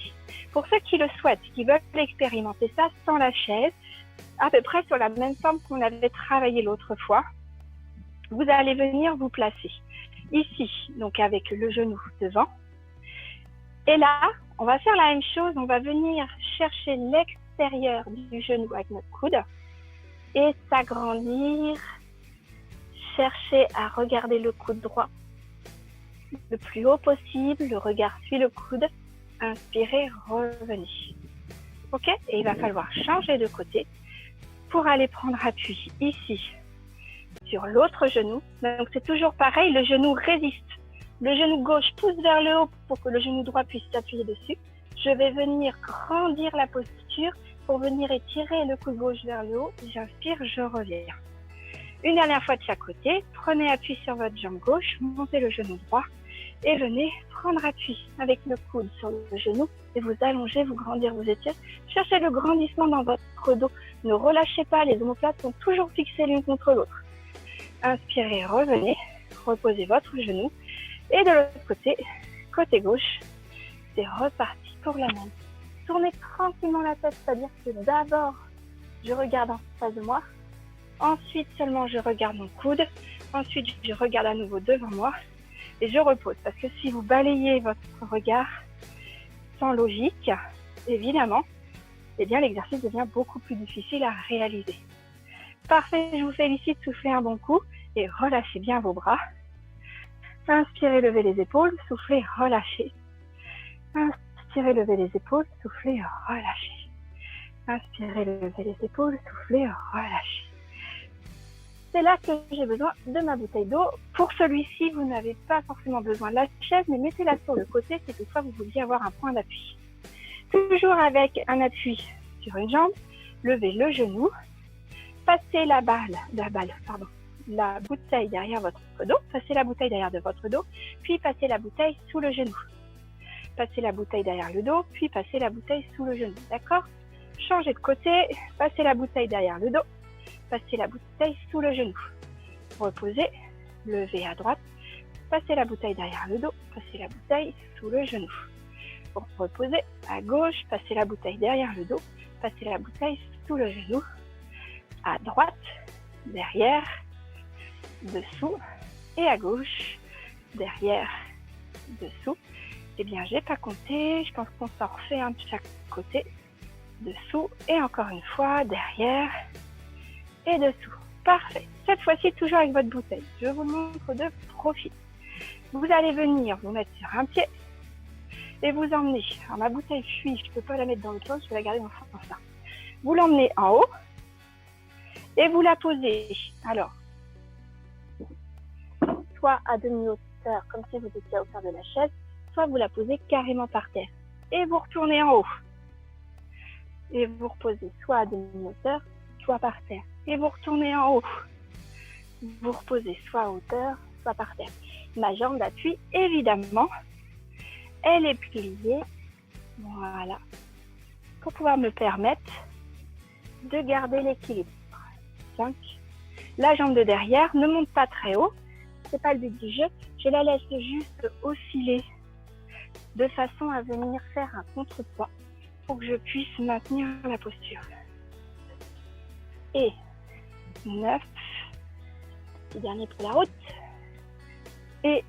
Pour ceux qui le souhaitent, qui veulent expérimenter ça sans la chaise, à peu près sur la même forme qu'on avait travaillé l'autre fois. Vous allez venir vous placer ici, donc avec le genou devant. Et là, on va faire la même chose. On va venir chercher l'extérieur du genou avec notre coude et s'agrandir. Cherchez à regarder le coude droit le plus haut possible. Le regard suit le coude. Inspirez, revenez. Ok? Et il va falloir changer de côté pour aller prendre appui ici sur l'autre genou. Donc c'est toujours pareil, le genou résiste. Le genou gauche pousse vers le haut pour que le genou droit puisse s'appuyer dessus. Je vais venir grandir la posture pour venir étirer le coude gauche vers le haut. J'inspire, je reviens. Une dernière fois de chaque côté, prenez appui sur votre jambe gauche, montez le genou droit et venez prendre appui avec le coude sur le genou et vous allongez, vous grandir, vous étirez. Cherchez le grandissement dans votre dos. Ne relâchez pas, les omoplates sont toujours fixées l'une contre l'autre. Inspirez, revenez, reposez votre genou. Et de l'autre côté, côté gauche, c'est reparti pour la même. Tournez tranquillement la tête, c'est-à-dire que d'abord, je regarde en face de moi. Ensuite, seulement, je regarde mon coude. Ensuite, je regarde à nouveau devant moi. Et je repose. Parce que si vous balayez votre regard sans logique, évidemment, eh bien, l'exercice devient beaucoup plus difficile à réaliser. Parfait, je vous félicite. Soufflez un bon coup et relâchez bien vos bras. Inspirez, levez les épaules, soufflez, relâchez. Inspirez, levez les épaules, soufflez, relâchez. Inspirez, levez les épaules, soufflez, relâchez. C'est là que j'ai besoin de ma bouteille d'eau. Pour celui-ci, vous n'avez pas forcément besoin de la chaise, mais mettez-la sur le côté si toutefois vous vouliez avoir un point d'appui. Toujours avec un appui sur une jambe, levez le genou, passez la bouteille derrière votre dos, passez la bouteille derrière de votre dos, puis passez la bouteille sous le genou. Passez la bouteille derrière le dos, puis passez la bouteille sous le genou, d'accord? Changez de côté, passez la bouteille derrière le dos, passez la bouteille sous le genou. Reposez, levez à droite, passez la bouteille derrière le dos, passez la bouteille sous le genou. Reposez à gauche, passez la bouteille derrière le dos, passez la bouteille sous le genou. À droite, derrière, dessous et à gauche, derrière, dessous. Eh bien, j'ai pas compté, je pense qu'on s'en refait un de chaque côté, dessous et encore une fois, derrière et dessous. Parfait. Cette fois-ci, toujours avec votre bouteille. Je vous montre de profil. Vous allez venir vous mettre sur un pied et vous emmener. Alors, ma bouteille fuit, je ne peux pas la mettre dans le sol, je vais la garder en France. Vous l'emmenez en haut et vous la posez. Alors, soit à demi-hauteur, comme si vous étiez à hauteur de la chaise, soit vous la posez carrément par terre. Et vous retournez en haut. Et vous reposez soit à demi-hauteur, soit par terre. Et vous retournez en haut. Vous reposez soit à hauteur, soit par terre. Ma jambe d'appui, évidemment, elle est pliée. Voilà. Pour pouvoir me permettre de garder l'équilibre. 5. La jambe de derrière ne monte pas très haut. C'est pas le but du jeu. Je la laisse juste osciller de façon à venir faire un contrepoids pour que je puisse maintenir la posture. Et 9. Petit dernier pour la route. Et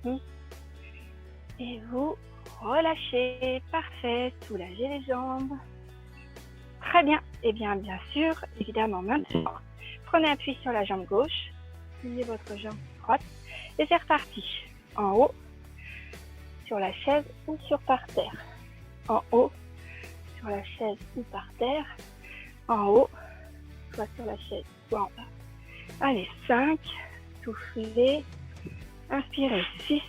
10. Et vous relâchez. Parfait. Soulagez les jambes. Très bien. Et bien sûr, évidemment, maintenant, prenez appui sur la jambe gauche. Pliez votre jambe droite. Et c'est reparti. En haut, sur la chaise ou sur par terre. En haut, sur la chaise ou par terre. En haut, soit sur la chaise, soit en bas. Allez, 5. Soufflez. Inspirez. 6.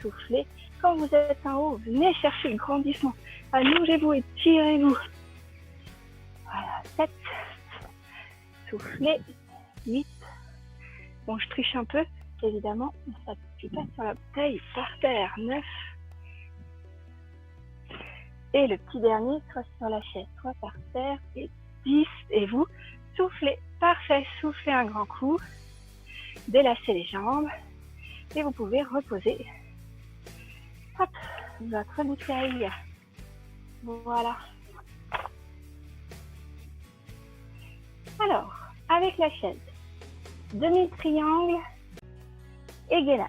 Soufflez. Quand vous êtes en haut, venez chercher le grandissement. Allongez-vous et tirez-vous. Voilà, 7. Soufflez. 8. Bon, je triche un peu. Évidemment, on ne s'appuie pas sur la bouteille. Par terre. 9. Et le petit dernier, soit sur la chaise, soit par terre. Et 10. Et vous soufflez. Parfait. Soufflez un grand coup. Délassez les jambes. Et vous pouvez reposer. Hop, votre bouteille. Voilà. Alors, avec la chaise, demi-triangle et gainage.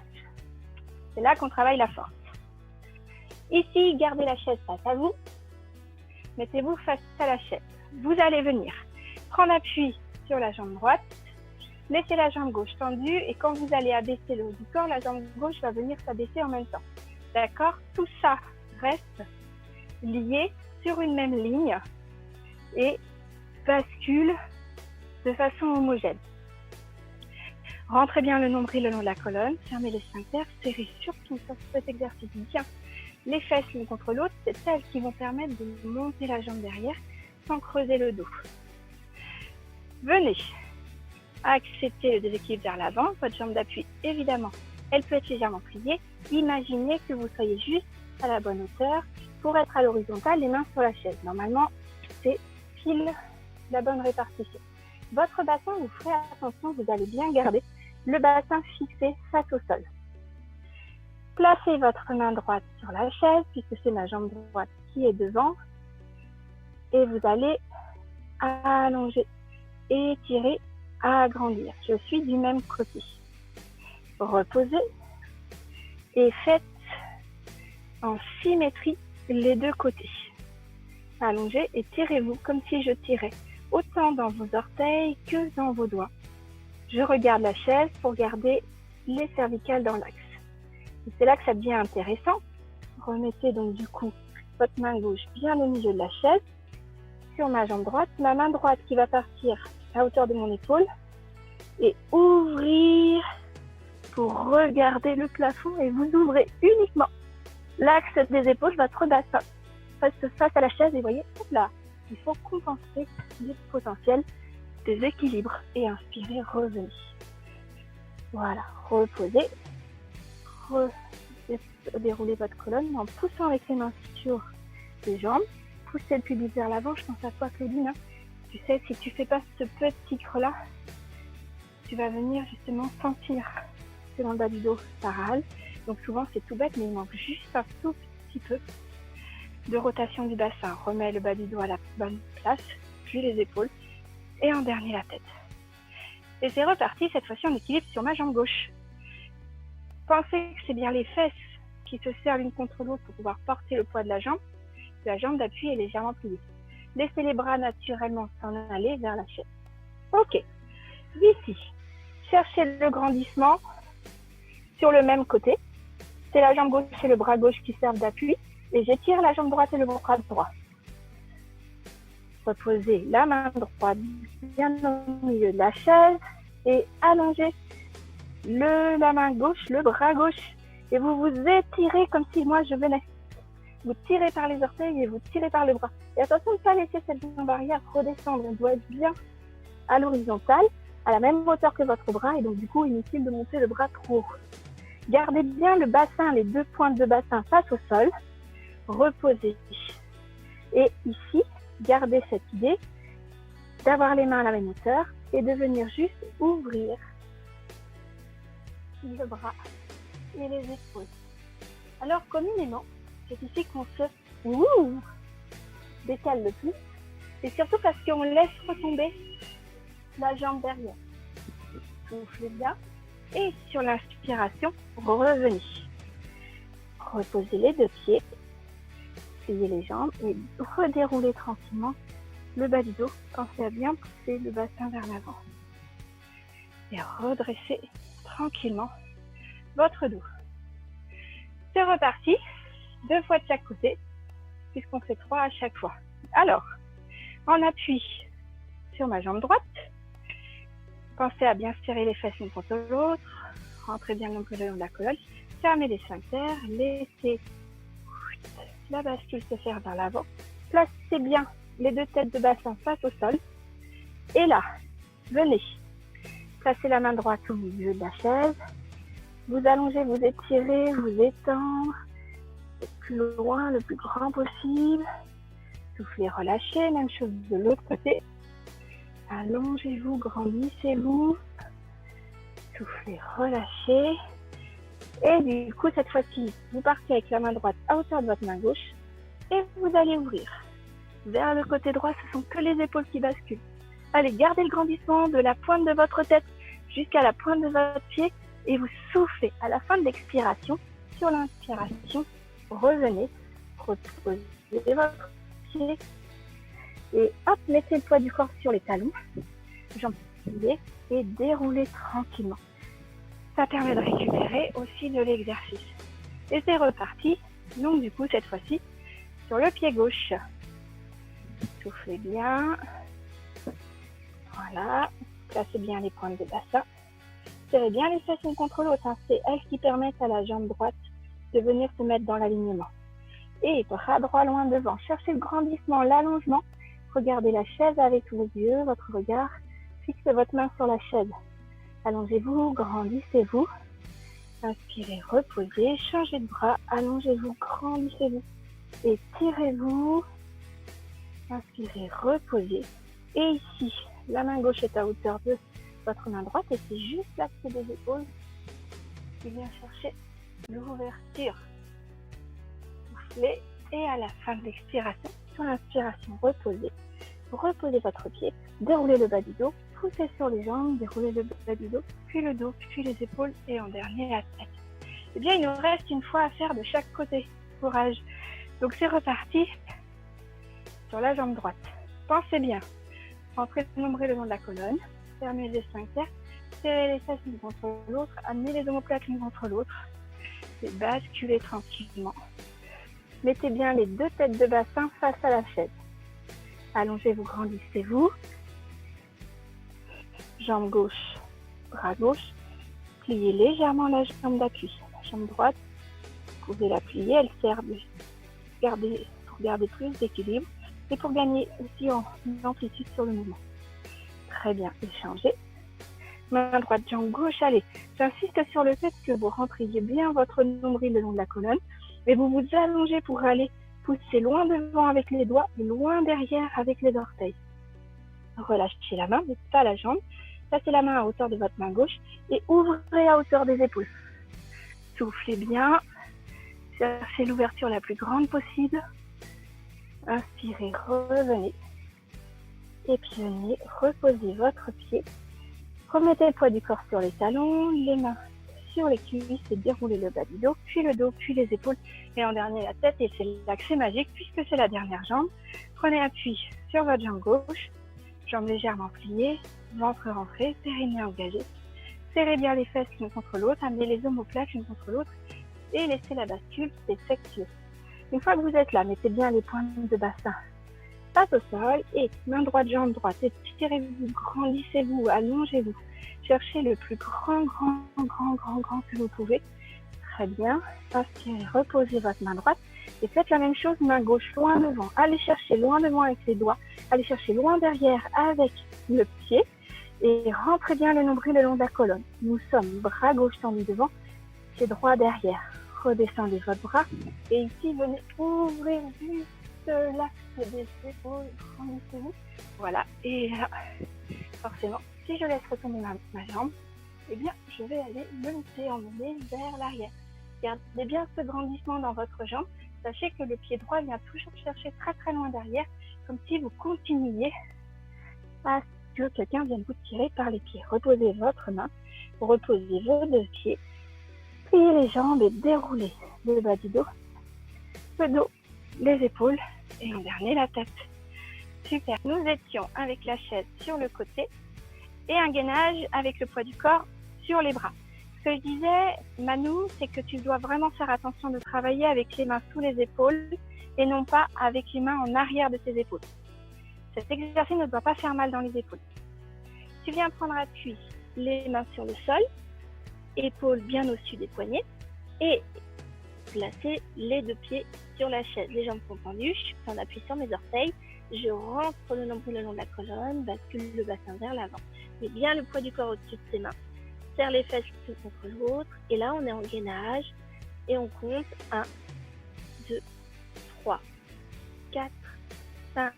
C'est là qu'on travaille la force. Ici, gardez la chaise face à vous. Mettez-vous face à la chaise. Vous allez venir prendre appui sur la jambe droite. Laissez la jambe gauche tendue et quand vous allez abaisser le haut du corps, la jambe gauche va venir s'abaisser en même temps. D'accord? Tout ça reste lié sur une même ligne et bascule de façon homogène. Rentrez bien le nombril le long de la colonne, fermez les sphincters, serrez surtout sur cet exercice bien les fesses l'une contre l'autre, c'est elles qui vont permettre de monter la jambe derrière sans creuser le dos. Venez accepter le déséquilibre vers l'avant, votre jambe d'appui évidemment, elle peut être légèrement pliée. Imaginez que vous soyez juste à la bonne hauteur pour être à l'horizontale, les mains sur la chaise. Normalement, c'est pile la bonne répartition. Votre bassin, vous ferez attention, vous allez bien garder le bassin fixé face au sol. Placez votre main droite sur la chaise, puisque c'est ma jambe droite qui est devant. Et vous allez allonger, étirer, agrandir. Je suis du même côté. Reposez et faites en symétrie les deux côtés. Allongez et tirez-vous comme si je tirais autant dans vos orteils que dans vos doigts. Je regarde la chaise pour garder les cervicales dans l'axe. Et c'est là que ça devient intéressant. Remettez donc du coup votre main gauche bien au milieu de la chaise, sur ma jambe droite, ma main droite qui va partir à hauteur de mon épaule et ouvrir pour regarder le plafond et vous ouvrez uniquement l'axe des épaules, votre bassin face à la chaise et voyez, hop là, il faut compenser les potentiels déséquilibres et inspirer, revenez. Voilà, reposez, déroulez votre colonne en poussant avec les mains sur les jambes, poussez le pubis vers l'avant, je pense à toi Claudine, hein. Tu sais, si tu fais pas ce petit creux là, tu vas venir justement sentir que dans le bas du dos, ça râle. Donc souvent c'est tout bête, mais il manque juste un tout petit peu de rotation du bassin. Remets le bas du dos à la bonne place, puis les épaules, et en dernier la tête. Et c'est reparti, cette fois-ci on équilibre sur ma jambe gauche. Pensez que c'est bien les fesses qui se serrent l'une contre l'autre pour pouvoir porter le poids de la jambe. La jambe d'appui est légèrement pliée. Laissez les bras naturellement s'en aller vers la chaise. Ok, ici, cherchez le grandissement sur le même côté. C'est la jambe gauche et le bras gauche qui servent d'appui. Et j'étire la jambe droite et le bras droit. Reposez la main droite bien au milieu de la chaise et allongez la main gauche, le bras gauche. Et vous vous étirez comme si moi je venais. Vous tirez par les orteils et vous tirez par le bras. Et attention de ne pas laisser cette jambe arrière redescendre. On doit être bien à l'horizontale, à la même hauteur que votre bras. Et donc du coup, inutile de monter le bras trop haut. Gardez bien le bassin, les deux pointes de bassin face au sol. Reposez. Et ici, gardez cette idée d'avoir les mains à la même hauteur et de venir juste ouvrir le bras et les épaules. Alors communément, c'est ici qu'on se décale le plus. Et surtout parce qu'on laisse retomber la jambe derrière. Soufflez bien. Et sur l'inspiration, revenez. Reposez les deux pieds. Pliez les jambes et redéroulez tranquillement le bas du dos. Pensez à bien pousser le bassin vers l'avant. Et redressez tranquillement votre dos. C'est reparti. 2 fois de chaque côté, puisqu'on fait 3 à chaque fois. Alors, en appui sur ma jambe droite, pensez à bien serrer les fesses l'une contre l'autre, rentrez bien le long de la colonne, fermez les sphincters, laissez la bascule se faire vers l'avant, placez bien les deux têtes de bassin face au sol, et là, venez, placez la main droite au milieu de la chaise, vous allongez, vous étirez, vous étendre, le plus loin, le plus grand possible. Soufflez, relâchez, même chose de l'autre côté. Allongez-vous, grandissez-vous. Soufflez, relâchez. Et du coup, cette fois-ci, vous partez avec la main droite à hauteur de votre main gauche et vous allez ouvrir. Vers le côté droit, ce sont que les épaules qui basculent. Allez, gardez le grandissement de la pointe de votre tête jusqu'à la pointe de votre pied et vous soufflez. À la fin de l'expiration, sur l'inspiration, revenez, reposez votre pied et hop, mettez le poids du corps sur les talons, jambes pliées et déroulez tranquillement. Ça permet de récupérer aussi de l'exercice. Et c'est reparti. Donc du coup, cette fois-ci, sur le pied gauche. Soufflez bien. Voilà. Placez bien les pointes de bassin. Serrez bien les fesses l'une contre l'autre. C'est elles qui permettent à la jambe droite de venir se mettre dans l'alignement. Et bras droit loin devant. Cherchez le grandissement, l'allongement. Regardez la chaise avec vos yeux, votre regard. Fixez votre main sur la chaise. Allongez-vous, grandissez-vous. Inspirez, reposez, changez de bras, allongez-vous, grandissez-vous. Étirez-vous. Inspirez, reposez. Et ici, la main gauche est à hauteur de votre main droite et c'est juste l'axe des épaules qui vient chercher l'ouverture. Soufflez et à la fin de l'expiration, sur l'inspiration, reposez. Reposez votre pied, déroulez le bas du dos, poussez sur les jambes, déroulez le bas du dos, puis le dos, puis les épaules et en dernier la tête. Eh bien, il nous reste une fois à faire de chaque côté. Courage. Donc c'est reparti sur la jambe droite. Pensez bien. Rentrez le nombril le long de la colonne, fermez les sphincters, serrez les fesses l'une contre l'autre, amenez les omoplates l'une contre l'autre et basculez tranquillement. Mettez bien les deux têtes de bassin face à la chaise. Allongez-vous, grandissez-vous. Jambe gauche, bras gauche. Pliez légèrement la jambe d'appui. La jambe droite, vous pouvez la plier, elle sert pour garder plus d'équilibre et pour gagner aussi en amplitude sur le mouvement. Très bien, échangez. Main droite, jambe gauche, allez. J'insiste sur le fait que vous rentriez bien votre nombril le long de la colonne et vous vous allongez pour aller pousser loin devant avec les doigts et loin derrière avec les orteils. Relâchez la main, mais pas la jambe. Placez la main à hauteur de votre main gauche et ouvrez à hauteur des épaules. Soufflez bien. Cherchez l'ouverture la plus grande possible. Inspirez, revenez. Et puis venez, reposez votre pied. Remettez le poids du corps sur les talons, les mains sur les cuisses et déroulez le bas du dos, puis les épaules et en dernier la tête. Et c'est là que c'est magique puisque c'est la dernière jambe. Prenez appui sur votre jambe gauche, jambes légèrement pliées, ventre rentré, périnée engagé. Serrez bien les fesses l'une contre l'autre, amenez les omoplates l'une contre l'autre et laissez la bascule s'effectuer. Une fois que vous êtes là, mettez bien les pointes de bassin face au sol et main droite, jambe droite. Étirez-vous, grandissez-vous, allongez-vous. Cherchez le plus grand que vous pouvez. Très bien. Inspirez, reposez votre main droite et faites la même chose, main gauche loin devant. Allez chercher loin devant avec les doigts. Allez chercher loin derrière avec le pied et rentrez bien le nombril le long de la colonne. Nous sommes bras gauche tendu devant, pied droit derrière. Redescendez votre bras et ici venez ouvrir juste l'axe des épaules, grandissez-vous. Voilà, et là, forcément, si je laisse retomber ma jambe, eh bien, je vais aller me laisser emmener vers l'arrière. Gardez bien ce grandissement dans votre jambe. Sachez que le pied droit vient toujours chercher très loin derrière, comme si vous continuiez à ce que quelqu'un vienne vous tirer par les pieds. Reposez votre main, reposez vos deux pieds, pliez les jambes et déroulez le bas du dos, le dos, les épaules et en dernier la tête. Super, nous étions avec la chaise sur le côté et un gainage avec le poids du corps sur les bras. Ce que je disais, Manu, c'est que tu dois vraiment faire attention de travailler avec les mains sous les épaules et non pas avec les mains en arrière de tes épaules. Cet exercice ne doit pas faire mal dans les épaules. Tu viens prendre appui, les mains sur le sol, épaules bien au-dessus des poignets et placer les deux pieds sur la chaise. Les jambes sont tendues, je suis en appui sur mes orteils, je rentre le nombril le long de la colonne, bascule le bassin vers l'avant. Mets bien le poids du corps au-dessus de ses mains. Serre les fesses l'une contre l'autre et là on est en gainage et on compte 1, 2, 3, 4, 5,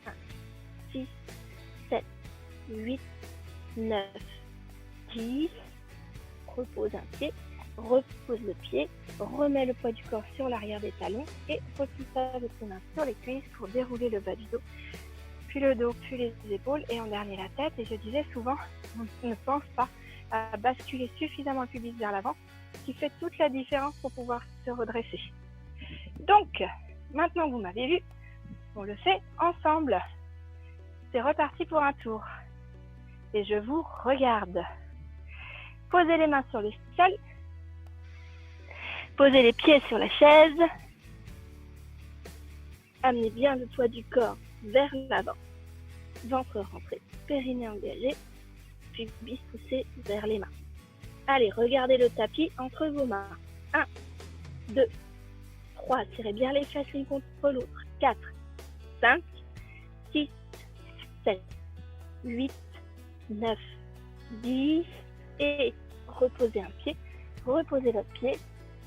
6, 7, 8, 9, 10. Repose un pied, repose le pied, remets le poids du corps sur l'arrière des talons et repousse avec les mains sur les cuisses pour dérouler le bas du dos, puis le dos, puis les épaules et en dernier la tête. Et je disais souvent, on ne pense pas à basculer suffisamment le pubis vers l'avant, ce qui fait toute la différence pour pouvoir se redresser. Donc, maintenant que vous m'avez vu, on le fait ensemble. C'est reparti pour un tour. Et je vous regarde. Posez les mains sur le sol. Posez les pieds sur la chaise. Amenez bien le poids du corps vers l'avant. Ventre rentré, périnée engagé, pubis poussé vers les mains. Allez, regardez le tapis entre vos mains. 1, 2, 3, tirez bien les fesses l'une contre l'autre. 4, 5, 6, 7, 8, 9, 10 et reposez un pied, reposez votre pied,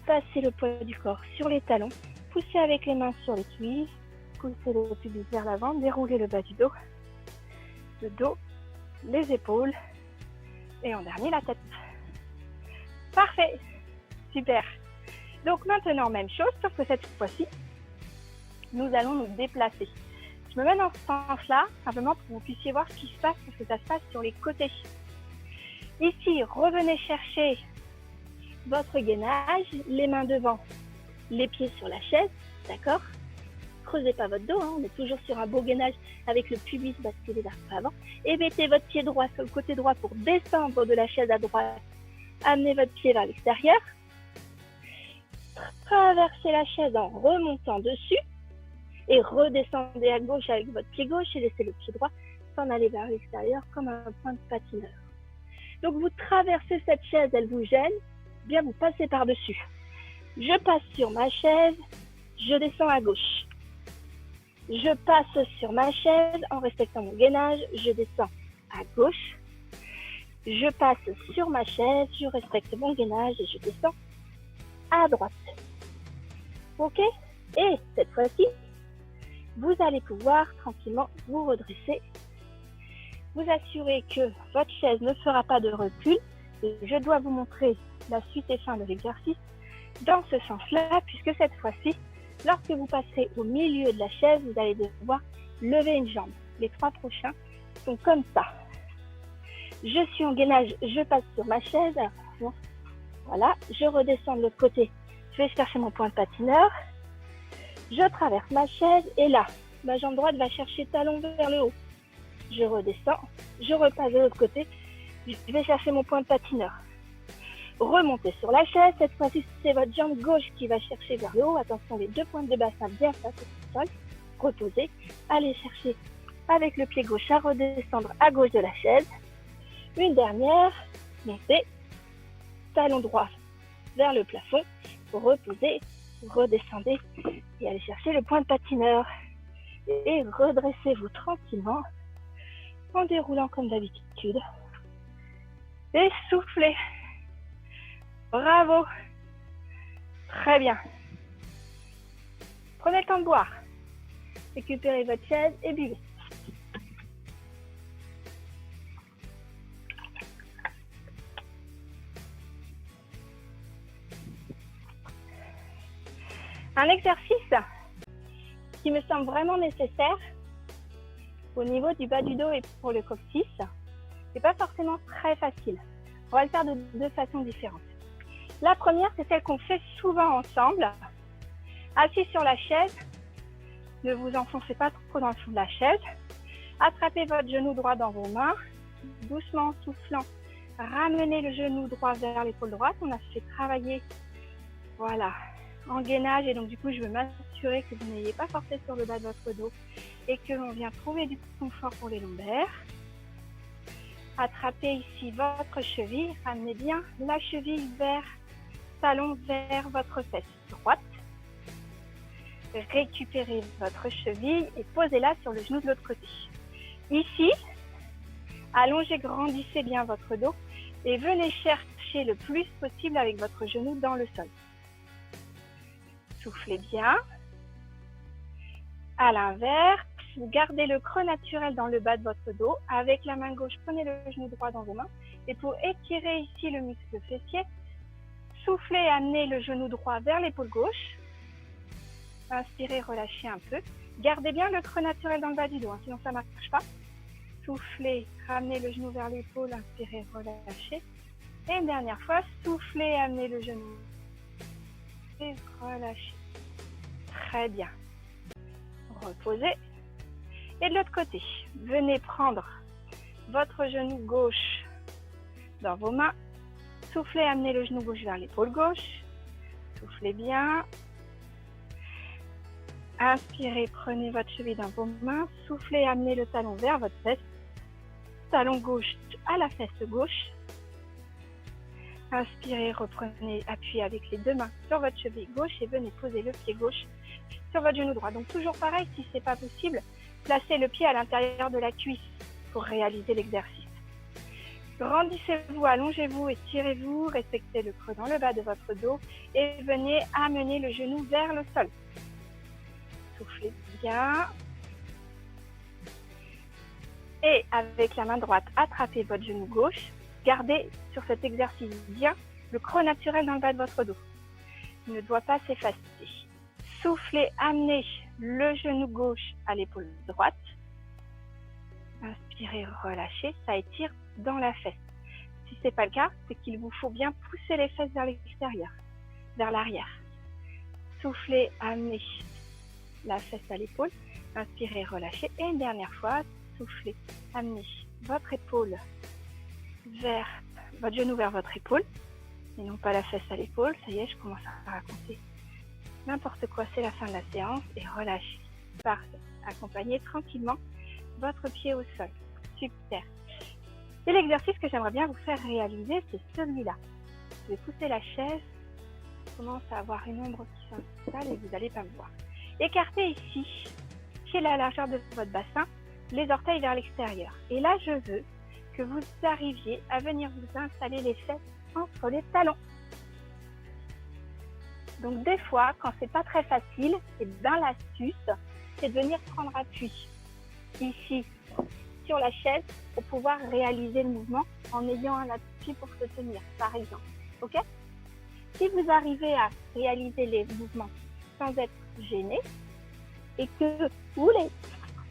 passez le poids du corps sur les talons, poussez avec les mains sur les cuisses, poussez le pubis vers l'avant, déroulez le bas du dos, le dos, les épaules et en dernier la tête. Parfait, super. Donc maintenant, même chose, sauf que cette fois-ci, nous allons nous déplacer. Je me mets dans ce sens-là, simplement pour que vous puissiez voir ce qui se passe, parce que ça se passe sur les côtés. Ici, revenez chercher votre gainage, les mains devant, les pieds sur la chaise, d'accord? Creusez pas votre dos, on est toujours sur un beau gainage avec le pubis basculé vers l'avant. Et mettez votre pied droit sur le côté droit pour descendre de la chaise à droite. Amenez votre pied vers l'extérieur. Traversez la chaise en remontant dessus. Et redescendez à gauche avec votre pied gauche et laissez le pied droit s'en aller vers l'extérieur comme un point de patineur. Donc vous traversez cette chaise, elle vous gêne, bien vous passez par-dessus. Je passe sur ma chaise, je descends à gauche. Je passe sur ma chaise en respectant mon gainage, je descends à gauche. Je passe sur ma chaise, je respecte mon gainage et je descends à droite. Ok? Et cette fois-ci, vous allez pouvoir tranquillement vous redresser. Vous assurez que votre chaise ne fera pas de recul. Et je dois vous montrer la suite et fin de l'exercice dans ce sens-là, puisque cette fois-ci, lorsque vous passerez au milieu de la chaise, vous allez devoir lever une jambe. Les 3 prochains sont comme ça. Je suis en gainage, je passe sur ma chaise. Voilà, je redescends de l'autre côté. Je vais chercher mon point de patineur. Je traverse ma chaise et là, ma jambe droite va chercher talon vers le haut. Je redescends, je repasse de l'autre côté. Je vais chercher mon point de patineur. Remontez sur la chaise. Cette fois-ci, c'est votre jambe gauche qui va chercher vers le haut. Attention, les 2 pointes de bassin bien face au sol. Reposez. Allez chercher avec le pied gauche à redescendre à gauche de la chaise. Une dernière. Montez. Talon droit vers le plafond. Reposez. Redescendez et allez chercher le point de patineur. Et redressez-vous tranquillement en déroulant comme d'habitude. Et soufflez. Bravo. Très bien. Prenez le temps de boire. Récupérez votre chaise et buvez. Un exercice qui me semble vraiment nécessaire au niveau du bas du dos et pour le coccyx. C'est pas forcément très facile. On va le faire de 2 façons différentes. La première, c'est celle qu'on fait souvent ensemble. Assis sur la chaise, ne vous enfoncez pas trop dans le fond de la chaise. Attrapez votre genou droit dans vos mains. Doucement, en soufflant, ramenez le genou droit vers l'épaule droite. On a fait travailler, voilà, en gainage. Et donc, du coup, je veux m'assurer que vous n'ayez pas forcé sur le bas de votre dos et que l'on vient trouver du confort pour les lombaires. Attrapez ici votre cheville. Ramenez bien la cheville vers, talon vers votre fesse droite. Récupérez votre cheville et posez-la sur le genou de l'autre côté. Ici, allongez, grandissez bien votre dos et venez chercher le plus possible avec votre genou dans le sol. Soufflez bien. À l'inverse, vous gardez le creux naturel dans le bas de votre dos. Avec la main gauche, prenez le genou droit dans vos mains. Et pour étirer ici le muscle fessier, soufflez et amenez le genou droit vers l'épaule gauche. Inspirez, relâchez un peu. Gardez bien le creux naturel dans le bas du dos, hein, sinon ça ne marche pas. Soufflez, ramenez le genou vers l'épaule, inspirez, relâchez. Et une dernière fois, soufflez, amenez le genou et relâchez. Très bien. Reposez. Et de l'autre côté, venez prendre votre genou gauche dans vos mains. Soufflez, amenez le genou gauche vers l'épaule gauche. Soufflez bien. Inspirez, prenez votre cheville dans vos mains. Soufflez, amenez le talon vers votre fesse. Talon gauche à la fesse gauche. Inspirez, reprenez, appuyez avec les deux mains sur votre cheville gauche et venez poser le pied gauche sur votre genou droit. Donc toujours pareil, si ce n'est pas possible, placez le pied à l'intérieur de la cuisse pour réaliser l'exercice. Grandissez-vous, allongez-vous, étirez-vous, respectez le creux dans le bas de votre dos et venez amener le genou vers le sol. Soufflez bien. Et avec la main droite, attrapez votre genou gauche. Gardez sur cet exercice bien le creux naturel dans le bas de votre dos. Il ne doit pas s'effacer. Soufflez, amenez le genou gauche à l'épaule droite. Inspirez, relâchez, ça étire dans la fesse. Si ce n'est pas le cas, c'est qu'il vous faut bien pousser les fesses vers l'extérieur, vers l'arrière. Soufflez, amenez la fesse à l'épaule. Inspirez, relâchez. Et une dernière fois, soufflez, amenez votre épaule vers votre genou vers votre épaule et non pas la fesse à l'épaule. Ça y est, je commence à raconter n'importe quoi, c'est la fin de la séance et relâchez. Parfait. Accompagnez tranquillement votre pied au sol. Super. Et l'exercice que j'aimerais bien vous faire réaliser, c'est celui-là. Je vais pousser la chaise. Je commence à avoir une ombre qui s'installe et vous n'allez pas me voir. Écartez ici, chez la largeur de votre bassin, les orteils vers l'extérieur. Et là, je veux que vous arriviez à venir vous installer les fesses entre les talons. Donc des fois, quand c'est pas très facile, et bien l'astuce, c'est de venir prendre appui ici sur la chaise pour pouvoir réaliser le mouvement en ayant un appui pour se tenir, par exemple. Ok ? Si vous arrivez à réaliser les mouvements sans être gêné et que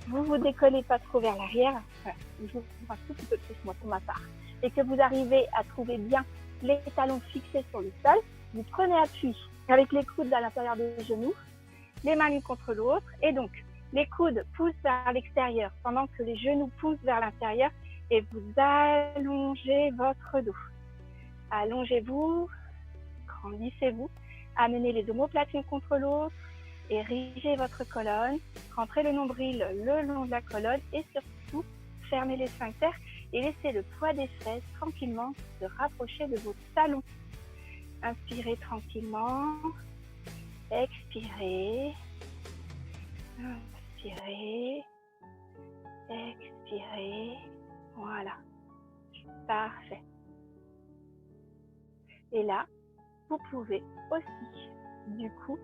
vous décollez pas trop vers l'arrière, je vous un tout petit peu plus moi pour ma part, et que vous arrivez à trouver bien les talons fixés sur le sol, vous prenez appui avec les coudes à l'intérieur des genoux, les mains l'une contre l'autre, et donc les coudes poussent vers l'extérieur pendant que les genoux poussent vers l'intérieur et vous allongez votre dos. Allongez-vous, grandissez-vous, amenez les omoplates l'une contre l'autre, érigez votre colonne, rentrez le nombril le long de la colonne et surtout fermez les sphincters et laissez le poids des fesses tranquillement se rapprocher de vos talons. Inspirez tranquillement, expirez, inspirez, expirez, voilà, parfait. Et là, vous pouvez aussi, du coup,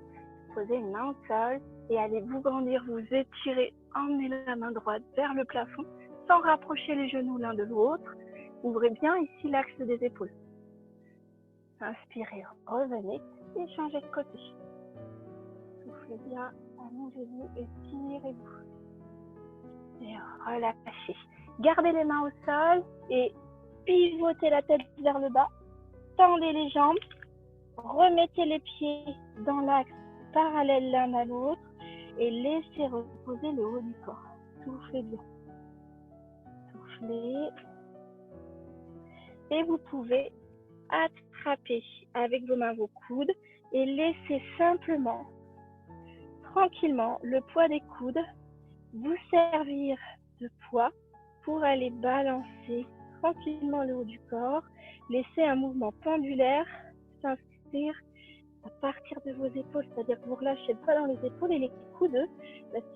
poser une main au sol et allez vous grandir, vous étirer, emmenez la main droite vers le plafond sans rapprocher les genoux l'un de l'autre. Ouvrez bien ici l'axe des épaules. Inspirez, revenez et changez de côté. Soufflez bien, allongez-vous, étirez-vous. Et relâchez. Gardez les mains au sol et pivotez la tête vers le bas. Tendez les jambes. Remettez les pieds dans l'axe parallèle l'un à l'autre et laissez reposer le haut du corps. Soufflez bien. Soufflez. Et vous pouvez attraper avec vos mains vos coudes et laissez simplement, tranquillement, le poids des coudes vous servir de poids pour aller balancer tranquillement le haut du corps. Laissez un mouvement pendulaire s'inscrire à partir de vos épaules, c'est-à-dire que vous relâchez le poids dans les épaules et les coudes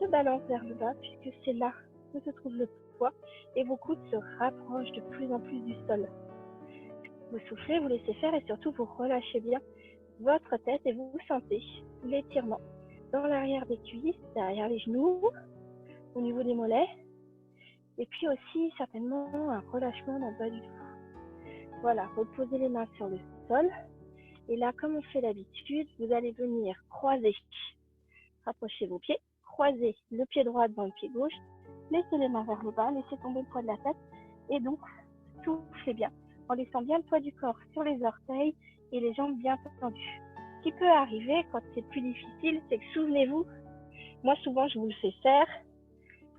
se balancent vers le bas puisque c'est là que se trouve le poids et vos coudes se rapprochent de plus en plus du sol. Vous soufflez, vous laissez faire et surtout vous relâchez bien votre tête et vous sentez l'étirement dans l'arrière des cuisses, derrière les genoux, au niveau des mollets et puis aussi certainement un relâchement dans le bas du dos. Voilà, reposez les mains sur le sol et là, comme on fait d'habitude, vous allez venir croiser, rapprochez vos pieds, croisez le pied droit devant le pied gauche, laissez les mains vers le bas, laissez tomber le poids de la tête et donc soufflez bien en laissant bien le poids du corps sur les orteils et les jambes bien tendues. Ce qui peut arriver quand c'est plus difficile, c'est que souvenez-vous, moi souvent je vous le fais faire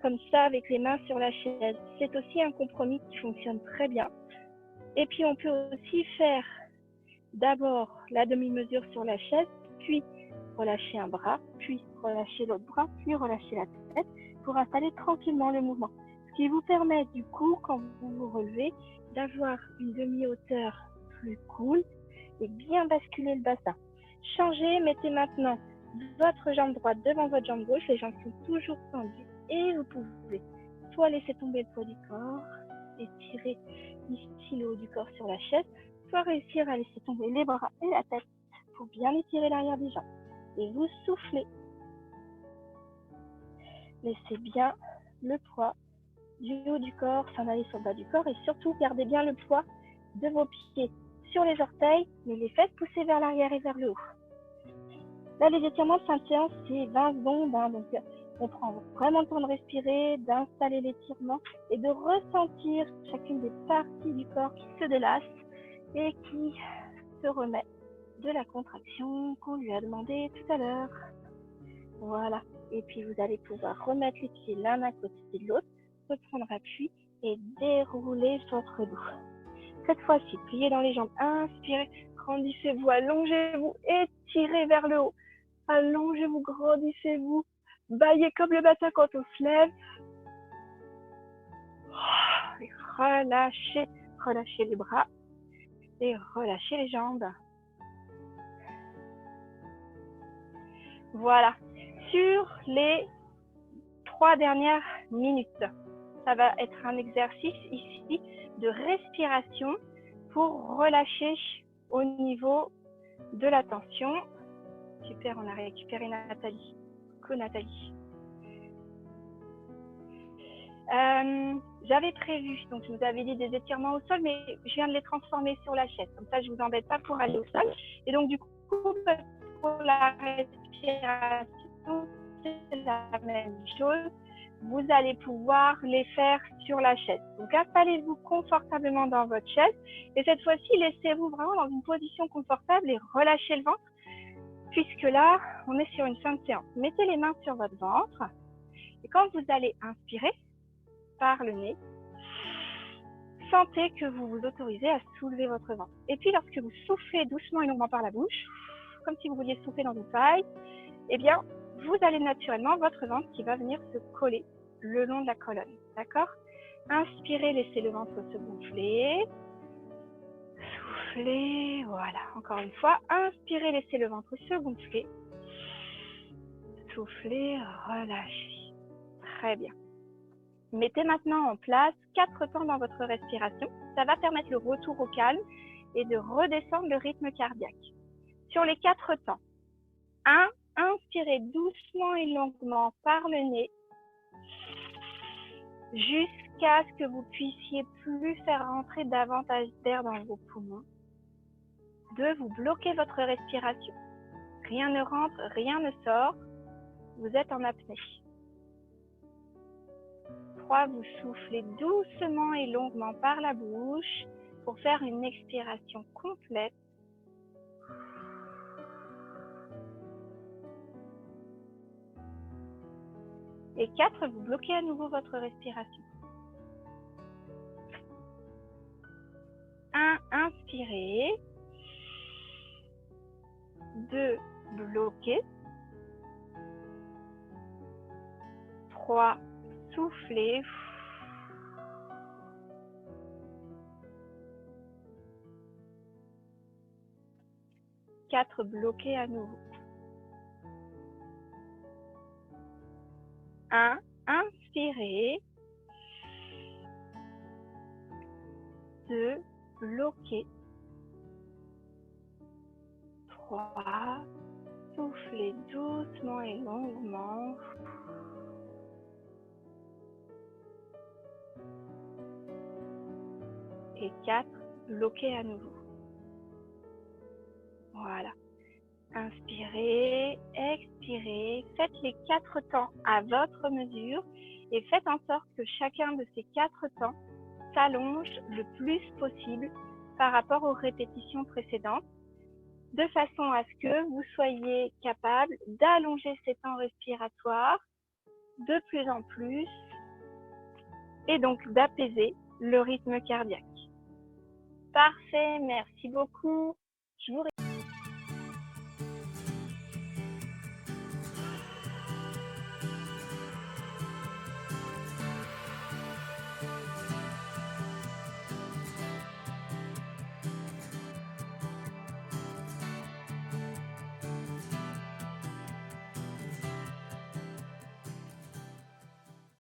comme ça avec les mains sur la chaise. C'est aussi un compromis qui fonctionne très bien. Et puis on peut aussi faire d'abord la demi-mesure sur la chaise, puis relâcher un bras, puis relâcher l'autre bras, puis relâcher la tête pour installer tranquillement le mouvement. Ce qui vous permet du coup, quand vous vous relevez, d'avoir une demi-hauteur plus cool et bien basculer le bassin. Changez, mettez maintenant votre jambe droite devant votre jambe gauche, les jambes sont toujours tendues et vous pouvez soit laisser tomber le poids du corps et tirer ici le haut du corps sur la chaise, soit réussir à laisser tomber les bras et la tête pour bien étirer l'arrière des jambes. Et vous soufflez. Laissez bien le poids du haut du corps s'en aller sur le bas du corps et surtout gardez bien le poids de vos pieds sur les orteils, mais les fesses poussées vers l'arrière et vers le haut. Là, les étirements de fin de séance, c'est 20 secondes, donc on prend vraiment le temps de respirer, d'installer l'étirement et de ressentir chacune des parties du corps qui se délassent et qui se remet de la contraction qu'on lui a demandé tout à l'heure. Voilà. Et puis vous allez pouvoir remettre les pieds l'un à côté de l'autre, reprendre appui et dérouler votre dos. Cette fois-ci, pliez dans les jambes, inspirez, grandissez-vous, allongez-vous, étirez vers le haut. Allongez-vous, grandissez-vous, baillez comme le matin quand on se lève. Et relâchez, relâchez les bras et relâchez les jambes. Voilà. Sur les 3 dernières minutes, ça va être un exercice ici de respiration pour relâcher au niveau de la tension. Super, on a récupéré Nathalie. Coucou Nathalie. J'avais prévu, donc je vous avais dit des étirements au sol, mais je viens de les transformer sur la chaise. Comme ça, je ne vous embête pas pour aller au sol. Et donc, du coup, pour la respiration, c'est la même chose. Vous allez pouvoir les faire sur la chaise. Donc, installez-vous confortablement dans votre chaise. Et cette fois-ci, laissez-vous vraiment dans une position confortable et relâchez le ventre. Puisque là, on est sur une fin de séance. Mettez les mains sur votre ventre. Et quand vous allez inspirer par le nez, sentez que vous vous autorisez à soulever votre ventre. Et puis, lorsque vous soufflez doucement et longuement par la bouche, comme si vous vouliez souffler dans une paille, eh bien, vous allez naturellement, votre ventre qui va venir se coller le long de la colonne. D'accord? Inspirez, laissez le ventre se gonfler. Soufflez, voilà. Encore une fois, inspirez, laissez le ventre se gonfler. Soufflez, relâchez. Très bien. Mettez maintenant en place 4 temps dans votre respiration. Ça va permettre le retour au calme et de redescendre le rythme cardiaque. Sur les 4 temps, 1. Inspirez doucement et longuement par le nez jusqu'à ce que vous puissiez plus faire rentrer davantage d'air dans vos poumons. 2. Vous bloquez votre respiration. Rien ne rentre, rien ne sort. Vous êtes en apnée. 3. Vous soufflez doucement et longuement par la bouche pour faire une expiration complète. Et 4. Vous bloquez à nouveau votre respiration. 1. Inspirez. 2. Bloquez. 3. Soufflez. 4. Bloquez à nouveau. 1. Inspirez. 2. Bloquez. 3. Soufflez doucement et longuement. Et 4. Bloquez à nouveau. Voilà. Inspirez, expirez, faites les 4 temps à votre mesure et faites en sorte que chacun de ces 4 temps s'allonge le plus possible par rapport aux répétitions précédentes, de façon à ce que vous soyez capable d'allonger ces temps respiratoires de plus en plus et donc d'apaiser le rythme cardiaque. Parfait, merci beaucoup. Je vous